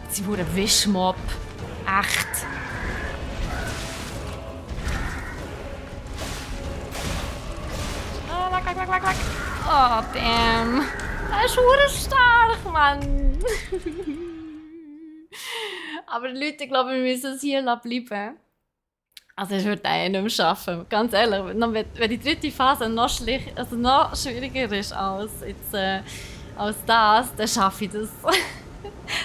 Sie wurde Wischmob. Echt. Oh, weg. Oh, damn. Er ist verdammt stark, Mann. Aber Leute, ich glaube, wir müssen es hier bleiben. Also ich würde einen nicht mehr schaffen. Ganz ehrlich, wenn die dritte Phase noch schwieriger ist als, jetzt, als das, dann schaffe ich das.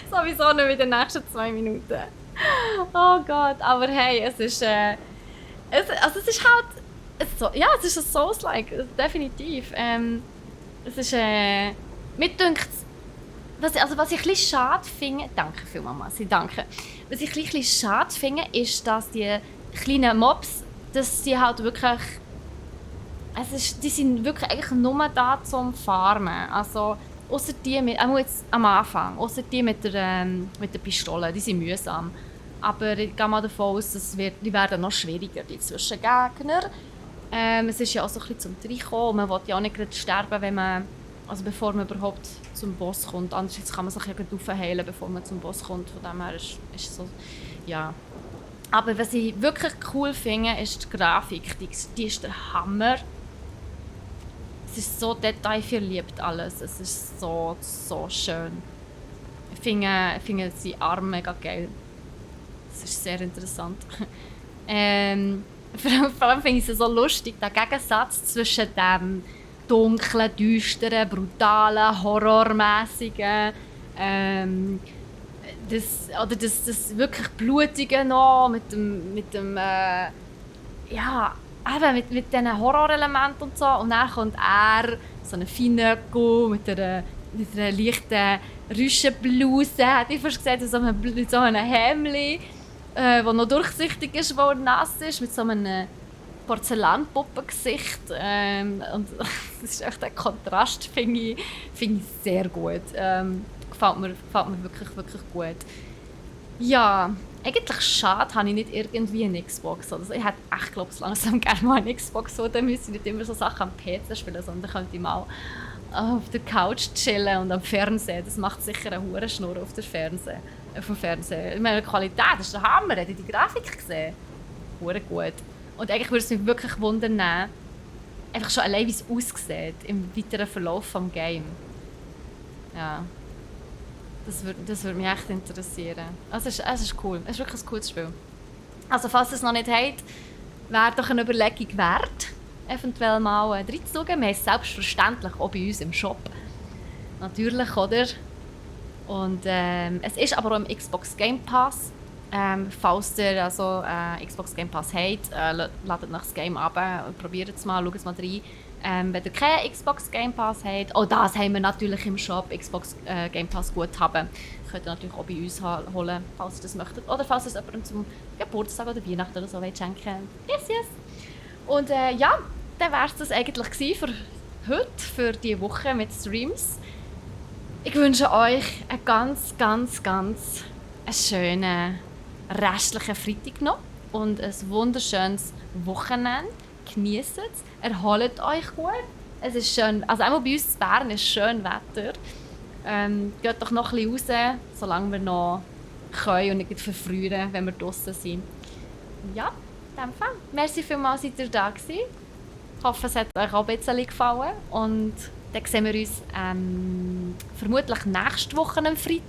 Sowieso nicht in den nächsten 2 Minuten. Oh Gott, aber hey, es ist es ist halt, es ist ein Souls-like, definitiv. Es ist, mir dünkt, was ich ein bisschen schade finde, danke vielmals, Mama, danke. Was ich ein bisschen schade finde, ist, dass die kleinen Mobs, dass sie halt wirklich, die sind wirklich eigentlich nur da zum Farmen. Also, ausser die mit, jetzt am Anfang, ausser die mit der Pistole, die sind mühsam. Aber ich gehe mal davon aus, die werden noch schwieriger, die Zwischengegner. Es ist ja auch so ein bisschen zum Reinkommen. Man will ja auch nicht gerade sterben, bevor man überhaupt zum Boss kommt. Andererseits kann man sich ja gerade aufheilen, bevor man zum Boss kommt. Von dem her ist so, ja. Aber was ich wirklich cool finde, ist die Grafik. Die ist der Hammer. Es ist so detailverliebt alles. Es ist so schön. Ich finde die Arme mega geil. Das ist sehr interessant. Vor allem finde ich es so lustig, der Gegensatz zwischen dem dunklen, düsteren, brutalen, horrormäßigen, das wirklich blutige noch mit diesen Horrorelementen und so. Und dann kommt er, so ein Finöckel mit einer leichten Rüschenbluse, hätte ich fast gesagt, mit so einem Hemdli, das noch durchsichtig ist, weil er nass ist, mit so einem Porzellanpuppengesicht. Und das ist echt der Kontrast, finde ich sehr gut. Gefällt mir wirklich, wirklich gut. Ja, eigentlich schade, habe ich nicht irgendwie eine Xbox. Also ich hätte echt, glaube ich, langsam gerne mal eine Xbox, so dann müsste ich nicht immer so Sachen am PC spielen, sondern könnte ich mal auf der Couch chillen und am Fernsehen. Das macht sicher eine hure Schnurr auf dem Fernseher. Ich meine, die Qualität ist der Hammer. Habt ihr die Grafik gesehen? verdammt gut. Und eigentlich würde es mich wirklich wundern, einfach schon allein, wie es aussieht im weiteren Verlauf des Games. Ja. Das würde mich echt interessieren. Also es ist cool. Es ist wirklich ein cooles Spiel. Also falls ihr es noch nicht habt, wäre doch eine Überlegung wert, eventuell mal reinzuschauen. Wir haben es selbstverständlich auch bei uns im Shop. Natürlich, oder? Und es ist aber auch im Xbox Game Pass. Falls ihr also Xbox Game Pass habt, ladet nach das Game ab und probiert es mal, schaut es mal rein. Wenn ihr keinen Xbox Game Pass habt, auch das haben wir natürlich im Shop, Xbox Game Pass Guthaben. Das könnt ihr natürlich auch bei uns holen, falls ihr das möchtet. Oder falls ihr es jemandem zum Geburtstag oder Weihnachten oder so schenken wollt. Yes. Und ja, dann wäre es das eigentlich gewesen für heute, für diese Woche mit Streams. Ich wünsche euch einen ganz schönen restlichen Freitag noch und ein wunderschönes Wochenende. Genießt es, erholt euch gut. Es ist schön, also auch bei uns in Bern ist schön Wetter. Geht doch noch ein bisschen raus, solange wir noch können und nicht verfrieren, wenn wir draußen sind. Ja, in dem Fall. Merci vielmals, seid ihr da gewesen. Ich hoffe, es hat euch auch ein bisschen gefallen und dann sehen wir uns vermutlich nächste Woche am Freitag.